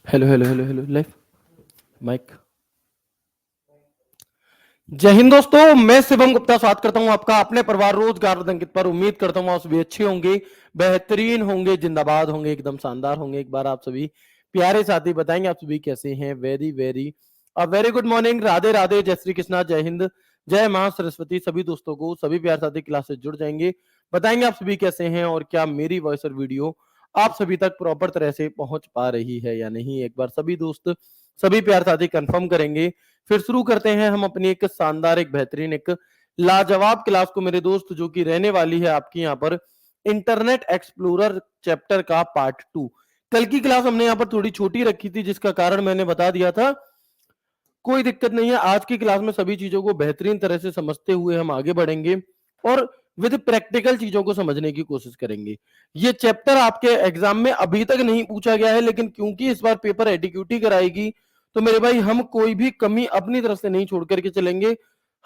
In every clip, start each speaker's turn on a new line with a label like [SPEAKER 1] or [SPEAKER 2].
[SPEAKER 1] Hello hello hello hello live mic. Jai Hind दोस्तों, मैं शिवम गुप्ता स्वागत करता हूं आपका अपने परिवार रोजगार और अंकित पर। उम्मीद करता हूं आप सभी अच्छे होंगे, बेहतरीन होंगे, जिंदाबाद होंगे, एकदम शानदार होंगे। एक बार आप सभी प्यारे साथी बताएंगे आप सभी कैसे हैं। Very very very good morning, Radhe Radhe, जय श्री कृष्णा, जय हिंद, जय मां सरस्वती। सभी दोस्तों को, सभी प्यारे साथी क्लास से जुड़ जाएंगे, बताएंगे आप सभी कैसे हैं और क्या मेरी वॉइस और वीडियो आप सभी तक प्रॉपर तरह से पहुंच पा रही है या नहीं। एक बार सभी दोस्त, सभी प्यारे साथी कंफर्म करेंगे, फिर शुरू करते हैं हम अपनी एक शानदार, एक बेहतरीन, एक लाजवाब क्लास को मेरे दोस्त, जो कि रहने वाली है आपकी यहाँ पर इंटरनेट एक्सप्लोरर चैप्टर का पार्ट 2। कल की क्लास हमने यहाँ पर थोड़ी छोटी रखी थी, जिसका कारण मैंने बता दिया था। कोई दिक्कत नहीं है, आज की क्लास में सभी चीजों को बेहतरीन तरह से समझते हुए हम आगे बढ़ेंगे और विद प्रैक्टिकल चीजों को समझने की कोशिश करेंगे। ये चैप्टर आपके एग्जाम में अभी तक नहीं पूछा गया है, लेकिन क्योंकि इस बार पेपर एडिक्यूटी कराएगी, तो मेरे भाई हम कोई भी कमी अपनी तरफ से नहीं छोड़ करके चलेंगे।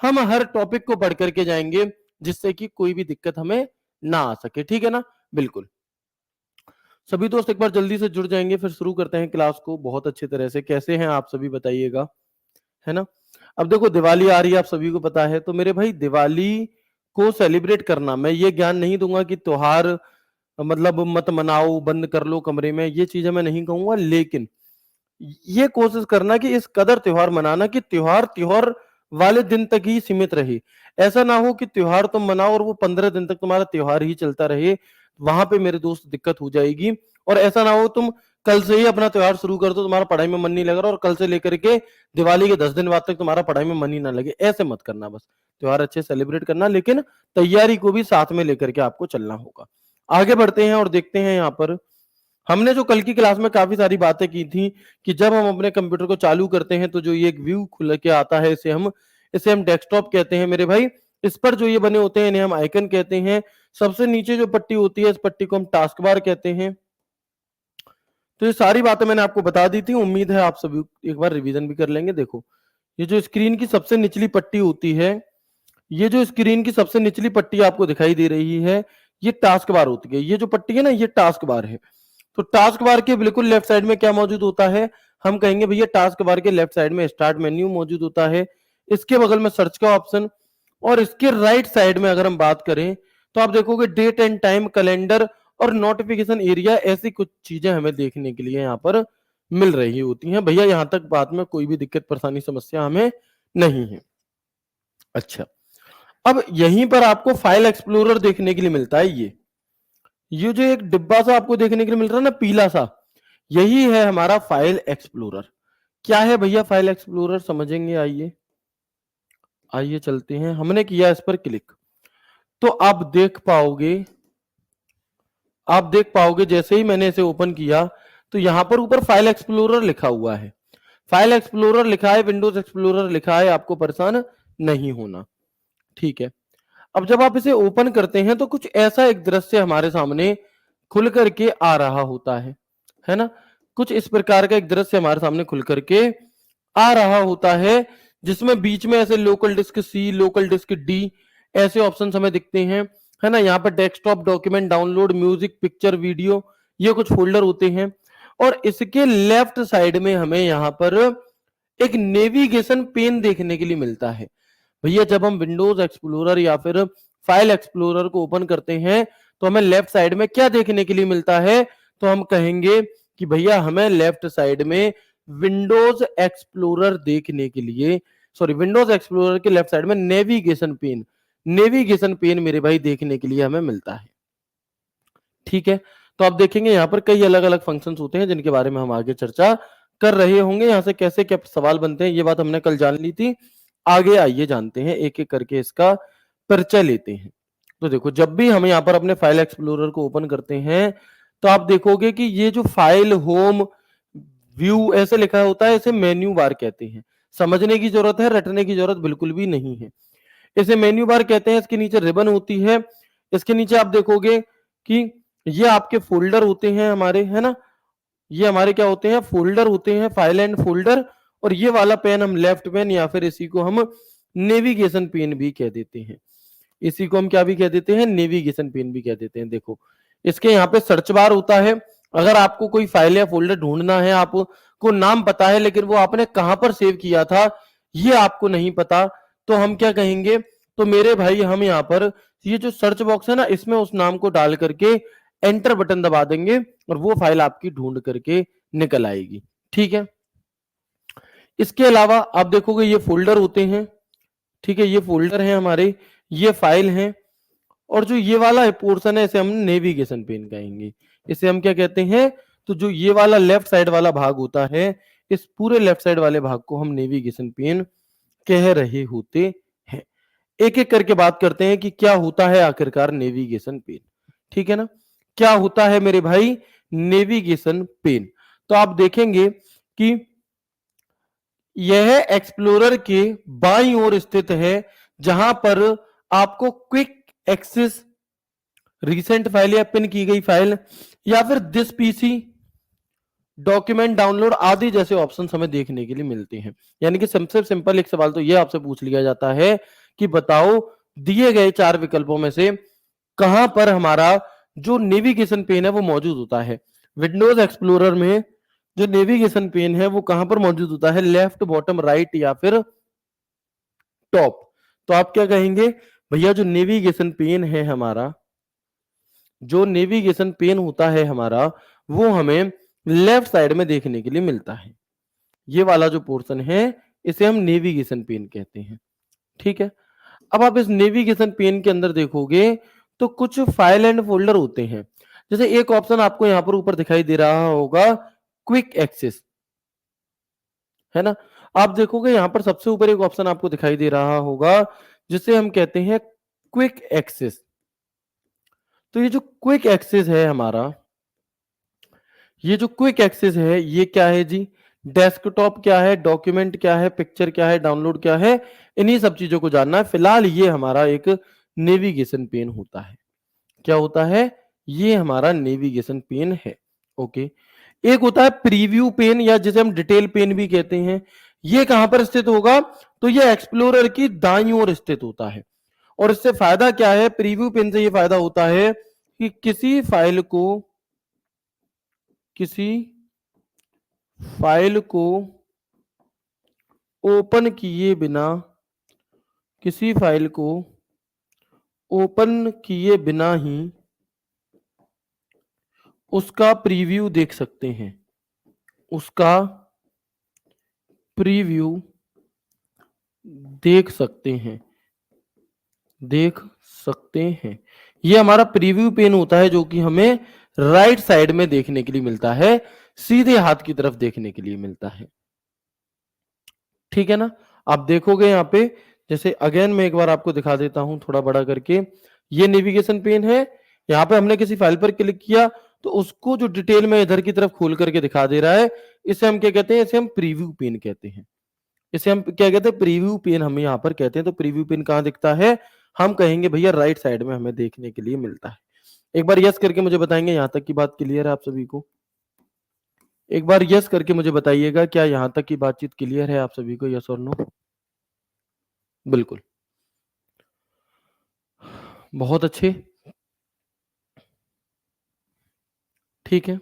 [SPEAKER 1] हम हर टॉपिक को पढ़ करके जाएंगे, जिससे कि कोई भी दिक्कत हमें ना आ सके। ठीक है ना? बिल्कुल। सभी दोस्त एक बार जल्दी से जुड़ जाएंगे, फिर शुरू करते हैं क्लास को बहुत अच्छी तरह से। कैसे हैं आप सभी बताइएगा, है ना? अब देखो, दिवाली आ रही है, आप सभी को पता है। तो मेरे भाई, दिवाली को सेलिब्रेट करना, मैं ये ज्ञान नहीं दूंगा कि त्योहार मतलब मत मनाओ, बंद कर लो कमरे में, ये चीजें मैं नहीं कहूंगा। लेकिन ये कोशिश करना कि इस कदर त्योहार मनाना कि त्योहार त्योहार वाले दिन तक ही सीमित रहे। ऐसा ना हो कि त्योहार तुम मनाओ और वो 15 दिन तक तुम्हारा त्योहार ही चलता रहे। वहां पे मेरे दोस्त दिक्कत हो जाएगी। और ऐसा ना हो तुम कल से ही अपना त्योहार शुरू कर दो, तुम्हारा पढ़ाई में मन नहीं लग रहा, और कल से लेकर के दिवाली के 10 दिन बाद तक तुम्हारा पढ़ाई में मन ही ना लगे। ऐसे मत करना। बस त्योहार अच्छे सेलिब्रेट करना, लेकिन तैयारी को भी साथ में लेकर के आपको चलना होगा। आगे बढ़ते हैं और देखते हैं यहाँ पर हमने जो कल की क्लास में काफी सारी बातें की थी कि जब हम अपने कंप्यूटर को चालू करते हैं तो जो ये एक व्यू खुल के आता है, इसे हम डेस्कटॉप कहते हैं मेरे भाई। इस पर जो ये बने होते हैं इन्हें हम आइकन कहते हैं। सबसे नीचे जो पट्टी होती है, इस पट्टी को हम टास्क बार कहते हैं। तो ये सारी बातें मैंने आपको बता दी थी, उम्मीद है आप सभी एक बार रिवीजन भी कर लेंगे। देखो, ये जो स्क्रीन की सबसे निचली पट्टी होती है, ये जो स्क्रीन की सबसे निचली पट्टी आपको दिखाई दे रही है, ये टास्क बार होती है। ये जो पट्टी है ना, ये टास्क बार है। तो टास्क बार के बिल्कुल लेफ्ट साइड में क्या मौजूद होता है? हम कहेंगे भैया टास्क बार के लेफ्ट साइड में स्टार्ट मेन्यू मौजूद होता है। इसके बगल में सर्च का ऑप्शन, और इसके राइट साइड में अगर हम बात करें तो आप देखोगे डेट एंड टाइम, कैलेंडर और नोटिफिकेशन एरिया। ऐसी कुछ चीजें हमें देखने के लिए यहाँ पर मिल रही होती हैं। भैया यहाँ तक बात में कोई भी दिक्कत, परेशानी, समस्या हमें नहीं है। अच्छा, अब यहीं पर आपको फाइल एक्सप्लोरर देखने के लिए मिलता है। ये जो एक डिब्बा सा आपको देखने के लिए मिल रहा है ना, पीला सा, यही है हमारा फाइल एक्सप्लोरर। क्या है भैया फाइल एक्सप्लोरर, समझेंगे। आइए आइए चलते हैं। हमने किया इस पर क्लिक, तो आप देख पाओगे जैसे ही मैंने इसे ओपन किया, तो यहां पर ऊपर फाइल एक्सप्लोरर लिखा हुआ है। फाइल एक्सप्लोरर लिखा है, विंडोज एक्सप्लोरर लिखा है, आपको परेशान नहीं होना। ठीक है। अब जब आप इसे ओपन करते हैं तो कुछ ऐसा एक दृश्य हमारे सामने खुल करके आ रहा होता है ना? कुछ इस प्रकार का एक दृश्य हमारे सामने खुल करके आ रहा होता है, जिसमें बीच में ऐसे local disk C, local disk D, ऐसे ऑप्शन हमें दिखते हैं, है ना? यहाँ पर desktop, document, download, music, picture, video, ये कुछ फोल्डर होते हैं। और इसके लेफ्ट साइड में हमें यहाँ पर एक नेविगेशन पेन देखने के लिए मिलता है। भैया जब हम विंडोज एक्सप्लोरर या फिर फाइल एक्सप्लोरर को ओपन करते हैं तो हमें लेफ्ट साइड में क्या देखने के लिए मिलता है? तो हम कहेंगे कि भैया हमें लेफ्ट साइड में विंडोज एक्सप्लोरर देखने के लिए, सॉरी, विंडोज एक्सप्लोरर के लेफ्ट साइड में नेविगेशन पेन मेरे भाई देखने के लिए हमें मिलता है। ठीक है। तो आप देखेंगे यहाँ पर कई अलग अलग फंक्शंस होते हैं, जिनके बारे में हम आगे चर्चा कर रहे होंगे। यहाँ से कैसे क्या सवाल बनते हैं, ये बात हमने कल जान ली थी। आगे आइए जानते हैं, एक एक करके इसका परिचय लेते हैं। तो देखो, जब भी हम यहाँ पर अपने फाइल एक्सप्लोरर को ओपन करते हैं तो आप देखोगे कि ये जो फाइल, होम, व्यू ऐसे लिखा होता है, इसे मेन्यू बार कहते हैं। समझने की जरूरत है, रटने की जरूरत बिल्कुल भी नहीं है। इसे मेन्यू बार कहते हैं। इसके नीचे रिबन होती है। इसके नीचे आप देखोगे कि ये आपके फोल्डर होते हैं हमारे, है ना? ये हमारे क्या होते हैं? फोल्डर होते हैं, फाइल एंड फोल्डर। और ये वाला पेन हम लेफ्ट पेन या फिर इसी को हम नेविगेशन पेन भी कह देते हैं। इसी को हम क्या भी कह देते हैं? नेविगेशन पेन भी कह देते हैं। देखो, इसके यहाँ पे सर्च बार होता है, अगर आपको कोई फाइल या फोल्डर ढूंढना है, आपको नाम पता है लेकिन वो आपने कहां पर सेव किया था ये आपको नहीं पता, तो हम क्या कहेंगे, तो मेरे भाई हम यहाँ पर ये जो सर्च बॉक्स है ना इसमें उस नाम को डाल करके एंटर बटन दबा देंगे और वो फाइल आपकी ढूंढ करके निकल आएगी। ठीक है, इसके अलावा आप देखोगे ये फोल्डर होते हैं। ठीक है, ये फोल्डर है हमारे, ये फाइल है, और जो ये वाला पोर्शन है इसे हम नेविगेशन पेन कहेंगे। इसे हम क्या कहते हैं, तो जो ये वाला लेफ्ट साइड वाला भाग होता है, इस पूरे लेफ्ट साइड वाले भाग को हम नेविगेशन पेन कह रहे होते हैं। एक एक करके बात करते हैं कि क्या होता है आखिरकार नेविगेशन पेन। ठीक है ना, क्या होता है मेरे भाई नेविगेशन पेन। तो आप देखेंगे कि यह एक्सप्लोरर के बाईं ओर स्थित है, जहां पर आपको क्विक एक्सेस, रिसेंट फाइल या पिन की गई फाइल, या फिर दिस पीसी, डॉक्यूमेंट डाउनलोड आदि जैसे ऑप्शन हमें देखने के लिए मिलते हैं। यानी कि सबसे सिंपल एक सवाल तो यह आपसे पूछ लिया जाता है कि बताओ दिए गए 4 विकल्पों में से कहां पर हमारा जो नेविगेशन पेन है वो मौजूद होता है। विंडोज एक्सप्लोरर में जो नेविगेशन पेन है वो कहां पर मौजूद होता है, लेफ्ट, बॉटम, राइट या फिर टॉप। तो आप क्या कहेंगे, भैया जो नेविगेशन पेन है हमारा, जो नेविगेशन पेन होता है हमारा, वो हमें लेफ्ट साइड में देखने के लिए मिलता है। ये वाला जो पोर्शन है इसे हम नेविगेशन पेन कहते हैं। ठीक है, अब आप इस नेविगेशन पेन के अंदर देखोगे तो कुछ फाइल एंड फोल्डर होते हैं। जैसे एक ऑप्शन आपको यहां पर ऊपर दिखाई दे रहा होगा, क्विक एक्सेस, है ना। आप देखोगे यहां पर सबसे ऊपर एक ऑप्शन आपको दिखाई दे रहा होगा जिसे हम कहते हैं क्विक एक्सेस। तो ये जो क्विक एक्सेस है हमारा, ये जो क्विक एक्सेस है ये क्या है जी, डेस्कटॉप क्या है, डॉक्यूमेंट क्या है, पिक्चर क्या है, डाउनलोड क्या है, इन्हीं सब चीजों को जानना है। फिलहाल ये हमारा एक नेविगेशन पेन होता है। क्या होता है, ये हमारा नेविगेशन पेन है। ओके, एक होता है प्रीव्यू पेन या जिसे हम डिटेल पेन भी कहते हैं। ये कहां पर स्थित होगा, तो ये एक्सप्लोरर की दाईं ओर स्थित होता है। और इससे फायदा क्या है, प्रीव्यू पेन से ये फायदा होता है कि किसी फाइल को ओपन किए बिना, किसी फाइल को ओपन किए बिना ही उसका प्रीव्यू देख सकते हैं, उसका प्रीव्यू देख सकते हैं, देख सकते हैं। ये हमारा प्रीव्यू पेन होता है जो कि हमें राइट साइड में देखने के लिए मिलता है, सीधे हाथ की तरफ देखने के लिए मिलता है। ठीक है ना, आप देखोगे यहां पे, जैसे अगेन मैं एक बार आपको दिखा देता हूं थोड़ा बड़ा करके। ये नेविगेशन पेन है, यहां पे हमने किसी फाइल पर क्लिक किया तो उसको जो डिटेल में इधर की तरफ खोल करके दिखा दे रहा है, इसे हम क्या कहते हैं, इसे हम प्रीव्यू पेन कहते हैं। इसे हम क्या कहते हैं, प्रीव्यू पेन हम यहाँ पर कहते हैं। तो प्रीव्यू पेन कहाँ दिखता है, हम कहेंगे भैया राइट साइड में हमें देखने के लिए मिलता है। एक बार यस करके मुझे बताएंगे यहां तक की बात क्लियर है आप सभी को। एक बार यस करके मुझे बताइएगा, क्या यहां तक की बातचीत क्लियर है आप सभी को, यस और नो। बिल्कुल, बहुत अच्छे, ठीक है,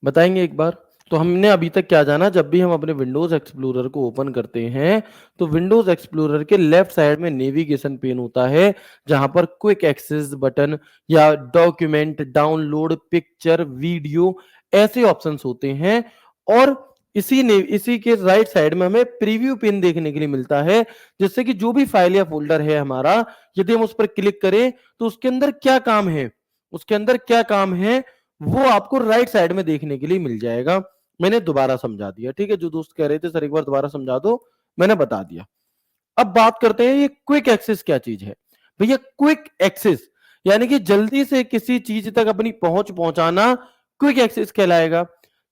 [SPEAKER 1] बताएंगे एक बार। तो हमने अभी तक क्या जाना, जब भी हम अपने विंडोज एक्सप्लोरर को ओपन करते हैं तो विंडोज एक्सप्लोरर के लेफ्ट साइड में नेविगेशन पेन होता है, जहां पर क्विक एक्सेस बटन या डॉक्यूमेंट, डाउनलोड, पिक्चर, वीडियो ऐसे ऑप्शंस होते हैं। और इसी के राइट साइड में हमें प्रीव्यू पेन देखने के लिए मिलता है, जिससे कि जो भी फाइल या फोल्डर है हमारा, यदि हम उस पर क्लिक करें तो उसके अंदर क्या काम है, उसके अंदर क्या काम है वो आपको राइट साइड में देखने के लिए मिल जाएगा। मैंने दोबारा समझा दिया, ठीक है। जो दोस्त कह रहे थे सर एक बार दोबारा समझा दो, मैंने बता दिया। अब बात करते हैं ये क्विक एक्सेस क्या चीज है। भैया क्विक एक्सेस यानी कि जल्दी से किसी चीज तक अपनी पहुंच पहुंचाना क्विक एक्सेस कहलाएगा।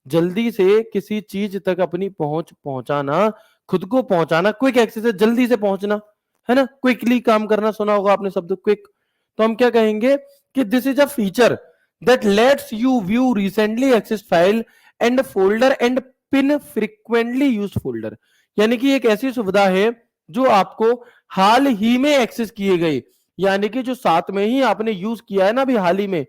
[SPEAKER 1] जल्दी से किसी चीज तक अपनी पहुंच पहुंचाना, खुद को पहुंचाना, क्विक एक्सेस है, जल्दी से पहुंचना, है ना। क्विकली काम करना, सुना होगा आपने शब्द क्विक। तो हम क्या कहेंगे कि this is a feature that lets you view recently accessed file and folder and pin frequently used folder। यानी कि एक ऐसी सुविधा है जो आपको हाल ही में एक्सेस किए गए यानी कि जो साथ में ही आपने यूज किया है ना अभी हाल ही में,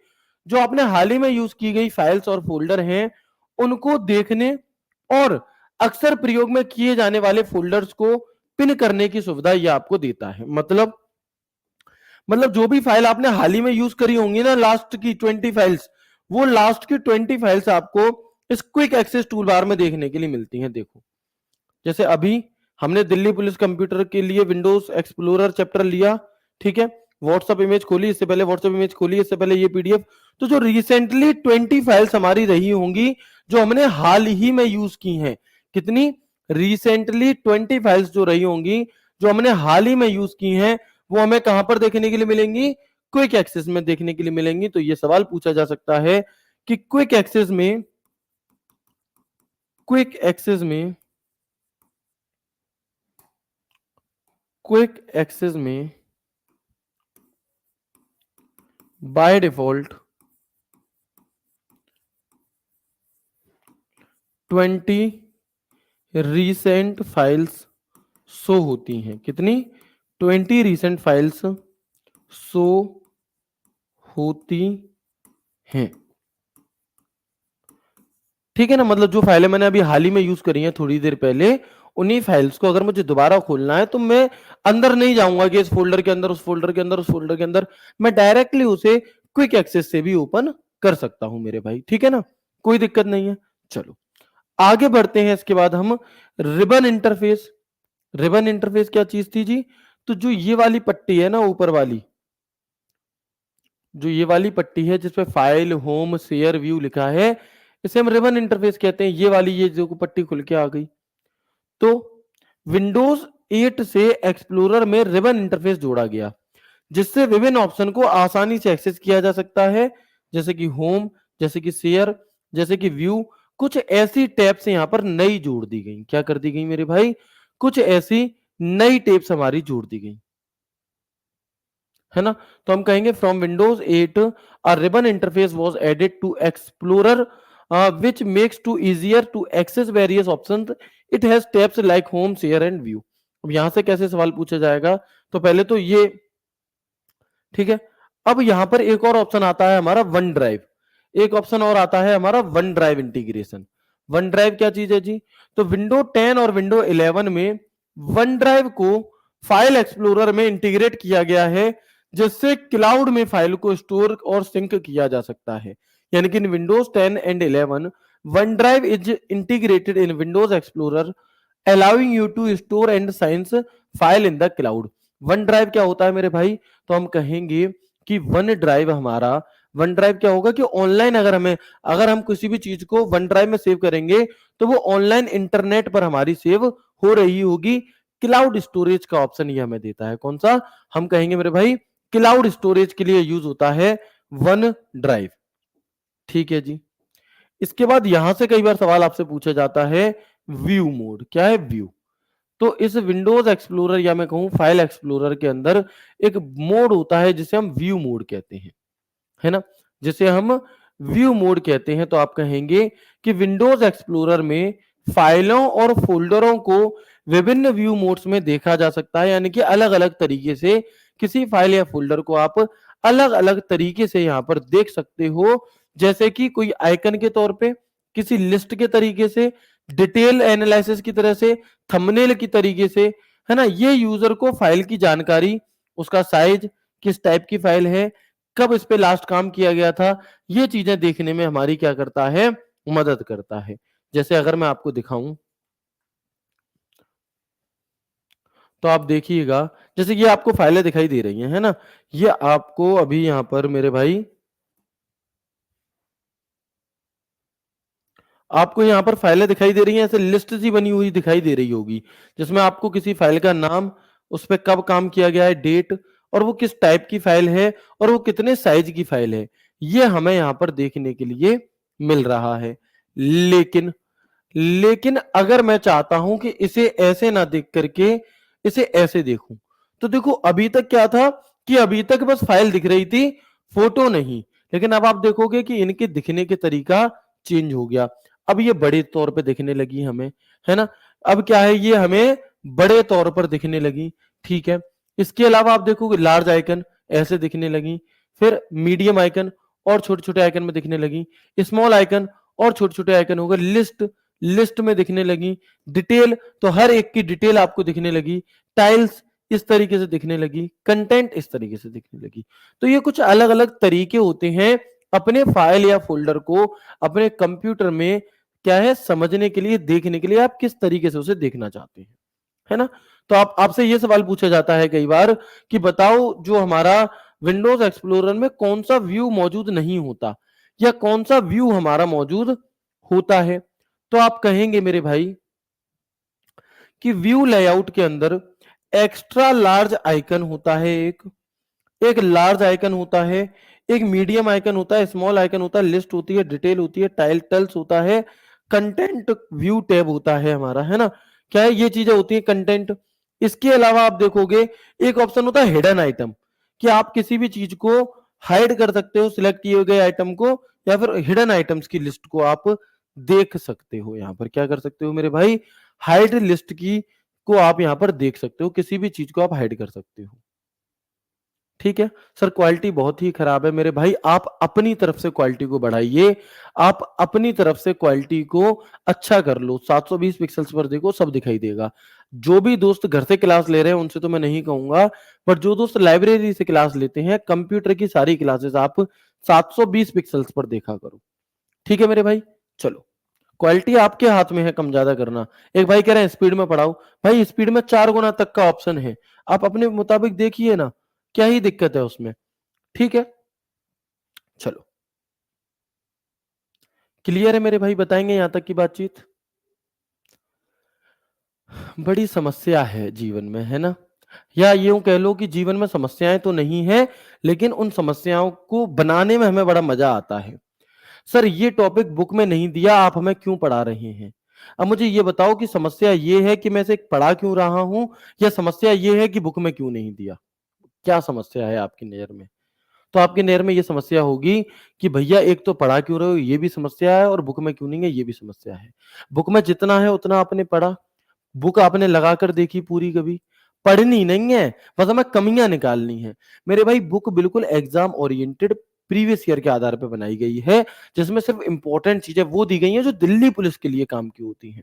[SPEAKER 1] जो आपने हाल ही में यूज की गई फाइल्स और फोल्डर हैं, उनको देखने और अक्सर प्रयोग में किए जाने वाले फोल्डर्स को पिन करने की सुविधा यह आपको देता है। मतलब जो भी फाइल आपने हाल ही में यूज करी होंगी ना, लास्ट की 20 फाइल्स, वो लास्ट की 20 फाइल्स आपको इस क्विक एक्सेस टूल बार में देखने के लिए मिलती हैं। देखो, जैसे अभी हमने दिल्ली पुलिस कंप्यूटर के लिए विंडोज एक्सप्लोरर चैप्टर लिया, ठीक है, व्हाट्सएप इमेज खोली, इससे पहले व्हाट्सएप इमेज खोली, इससे पहले ये पीडीएफ। तो जो रिसेंटली 20 फाइल्स हमारी रही होंगी जो हमने हाल ही में यूज की हैं, कितनी रिसेंटली 20 फाइल्स जो रही होंगी जो हमने हाल ही में यूज की हैं, वो हमें कहां पर देखने के लिए मिलेंगी? क्विक एक्सेस में देखने के लिए मिलेंगी। तो ये सवाल पूछा जा सकता है कि क्विक एक्सेस में क्विक एक्सेस में क्विक एक्सेस में by default 20 recent files show होती हैं। कितनी? 20 रीसेंट फाइल्स शो होती हैं। ठीक है ना, मतलब जो फाइलें मैंने अभी हाल ही में यूज करी हैं थोड़ी देर पहले, उन्हीं फाइल्स को अगर मुझे दोबारा खोलना है तो मैं अंदर नहीं जाऊंगा कि इस फोल्डर के अंदर, उस फोल्डर के अंदर, उस फोल्डर के अंदर, मैं डायरेक्टली उसे क्विक एक्सेस से भी ओपन कर सकता हूं मेरे भाई। ठीक है ना, कोई दिक्कत नहीं है। चलो आगे बढ़ते हैं। इसके बाद हम रिबन इंटरफेस। रिबन इंटरफेस क्या चीज थी जी? तो जो ये वाली पट्टी है ना ऊपर वाली, जो ये वाली पट्टी है जिसपे फाइल, होम, शेयर, व्यू लिखा है, इसे हम रिबन इंटरफेस कहते हैं। ये वाली, ये जो पट्टी खुल के आ गई, तो विंडोज 8 से एक्सप्लोरर में रिबन इंटरफेस जोड़ा गया जिससे विभिन्न ऑप्शन को आसानी से एक्सेस किया जा सकता है, जैसे कि होम, जैसे कि शेयर, जैसे कि व्यू। कुछ ऐसी टैब्स यहां पर नई जोड़ दी गई। क्या कर दी गई मेरे भाई? कुछ ऐसी नई टैब्स हमारी जोड़ दी गई, है ना। तो हम कहेंगे from Windows 8 a ribbon interface was added to Explorer which makes to easier to access various options. It has tabs like home, share and view. अब यहां से कैसे सवाल पूछा जाएगा? तो पहले तो ये, ठीक है, अब यहां पर एक और ऑप्शन आता है हमारा वन ड्राइव। एक ऑप्शन और आता है हमारा one drive integration. One drive क्या चीज है जी? तो विंडो 10 और विंडो 11 में वन ड्राइव को फाइल एक्सप्लोरर में इंटीग्रेट किया गया है जिससे क्लाउड में फाइल को स्टोर और सिंक किया जा सकता है। यानी कि in Windows 10 and 11 OneDrive is integrated in Windows explorer allowing you to store and signs file in the cloud. OneDrive क्या होता है मेरे भाई? तो हम कहेंगे कि वन ड्राइव हमारा, वन ड्राइव क्या होगा कि ऑनलाइन अगर हम किसी भी चीज को वन ड्राइव में सेव करेंगे तो वो ऑनलाइन इंटरनेट पर हमारी सेव हो रही होगी। क्लाउड स्टोरेज का ऑप्शन ये हमें देता है। कौन सा? हम कहेंगे मेरे भाई क्लाउड स्टोरेज के लिए यूज होता है वन ड्राइव। ठीक है जी। इसके बाद यहां से कई बार सवाल आपसे पूछा जाता है व्यू मोड। क्या है व्यू? तो इस विंडोज एक्सप्लोरर या मैं कहूं फाइल एक्सप्लोरर के अंदर एक मोड होता है जिसे हम व्यू मोड कहते हैं, है ना, जिसे हम व्यू मोड कहते हैं। तो आप कहेंगे कि विंडोज एक्सप्लोरर में फाइलों और फोल्डरों को विभिन्न व्यू मोड्स में देखा जा सकता है, यानी कि अलग अलग तरीके से किसी फाइल या फोल्डर को आप अलग अलग तरीके से यहां पर देख सकते हो, जैसे कि कोई आइकन के तौर पे, किसी लिस्ट के तरीके से, डिटेल एनालिसिस की तरह से, थंबनेल की तरीके से, है ना। ये यूजर को फाइल की जानकारी, उसका साइज, किस टाइप की फाइल है, कब इस पे लास्ट काम किया गया था, ये चीजें देखने में हमारी क्या करता है? मदद करता है। जैसे अगर मैं आपको दिखाऊं तो आप देखिएगा, जैसे ये आपको फाइलें दिखाई दे रही हैं, है ना। ये आपको अभी यहां पर मेरे भाई, आपको यहाँ पर फाइलें दिखाई दे रही हैं, ऐसे लिस्ट सी बनी हुई दिखाई दे रही होगी जिसमें आपको किसी फाइल का नाम, उस पर कब काम किया गया है, डेट, और वो किस टाइप की फाइल है और वो कितने साइज की फाइल है, ये हमें यहाँ पर देखने के लिए मिल रहा है। लेकिन लेकिन अगर मैं चाहता हूं कि इसे ऐसे ना देख करके इसे ऐसे देखूं, तो देखो अभी तक क्या था कि अभी तक बस फाइल दिख रही थी, फोटो नहीं। लेकिन अब आप देखोगे कि इनके दिखने के तरीका चेंज हो गया। अब ये बड़े तौर पे दिखने लगी हमें, है ना। अब क्या है, ये हमें बड़े तौर पर दिखने लगी। ठीक है, इसके अलावा आप देखोगे लार्ज आइकन, ऐसे दिखने लगी। फिर मीडियम आइकन और छोटे छोटे आइकन में दिखने लगी। स्मॉल आइकन और छोटे छोटे आइकन हो गए। लिस्ट लिस्ट में दिखने लगी। डिटेल तो हर एक की डिटेल आपको दिखने लगी। टाइल्स इस तरीके से दिखने लगी। कंटेंट इस तरीके से दिखने लगी। तो ये कुछ अलग अलग तरीके होते हैं अपने फाइल या फोल्डर को अपने कंप्यूटर में क्या है समझने के लिए, देखने के लिए आप किस तरीके से उसे देखना चाहते हैं, है ना। तो आपसे ये सवाल पूछा जाता है कई बार कि बताओ जो हमारा विंडोज एक्सप्लोरर में कौन सा व्यू मौजूद नहीं होता या कौन सा व्यू हमारा मौजूद होता है। तो आप कहेंगे मेरे भाई कि व्यू लेआउट के अंदर एक्स्ट्रा लार्ज आइकन होता है, एक लार्ज आइकन होता है, एक मीडियम आइकन होता है, स्मॉल आइकन होता है, लिस्ट होती है, डिटेल होती है, टाइटल्स होता है, कंटेंट व्यू टैब होता है हमारा, है ना। क्या है ये चीजें होती है कंटेंट। इसके अलावा आप देखोगे एक ऑप्शन होता है हिडन आइटम, कि आप किसी भी चीज को हाइड कर सकते हो सिलेक्ट किए गए आइटम को, या फिर हिडन आइटम्स की लिस्ट को आप देख सकते हो। यहां पर क्या कर सकते हो मेरे भाई, हाइड लिस्ट की को आप यहां पर देख सकते हो, किसी भी चीज को आप हाइड कर सकते हो। ठीक है सर, क्वालिटी बहुत ही खराब है मेरे भाई, आप अपनी तरफ से क्वालिटी को बढ़ाइए, आप अपनी तरफ से क्वालिटी को अच्छा कर लो। 720 पिक्सल्स पर देखो सब दिखाई देगा। जो भी दोस्त घर से क्लास ले रहे हैं उनसे तो मैं नहीं कहूंगा, पर जो दोस्त लाइब्रेरी से क्लास लेते हैं कंप्यूटर की सारी क्लासेस आप 720 पिक्सल्स पर देखा करो। ठीक है मेरे भाई, चलो क्वालिटी आपके हाथ में है कम ज्यादा करना। एक भाई कह रहे हैं स्पीड में पढ़ाओ, भाई स्पीड में 4 गुना तक का ऑप्शन है, आप अपने मुताबिक देखिए ना, क्या ही दिक्कत है उसमें। ठीक है, चलो क्लियर है मेरे भाई, बताएंगे यहां तक की बातचीत। बड़ी समस्या है जीवन में, है ना, या यूं कह लो कि जीवन में समस्याएं तो नहीं है, लेकिन उन समस्याओं को बनाने में हमें बड़ा मजा आता है। सर ये टॉपिक बुक में नहीं दिया, आप हमें क्यों पढ़ा रहे हैं। अब मुझे ये बताओ कि समस्या ये है कि मैं इसे पढ़ा क्यों रहा हूं, या समस्या ये है कि बुक में क्यों नहीं दिया। क्या समस्या है आपकी नजर में। तो आपकी नजर में ये समस्या होगी कि भैया एक तो पढ़ा क्यों रहे हो ये भी समस्या है, और बुक में क्यों नहीं है ये भी समस्या है। बुक में जितना है उतना आपने पढ़ा, बुक आपने लगाकर देखी पूरी कभी, पढ़नी नहीं है, बस हमें कमियां निकालनी है। मेरे भाई बुक बिल्कुल एग्जाम ओरिएंटेड प्रीवियस ईयर के आधार पर बनाई गई है, जिसमें सिर्फ इंपॉर्टेंट चीजें वो दी गई हैं जो दिल्ली पुलिस के लिए काम की होती हैं।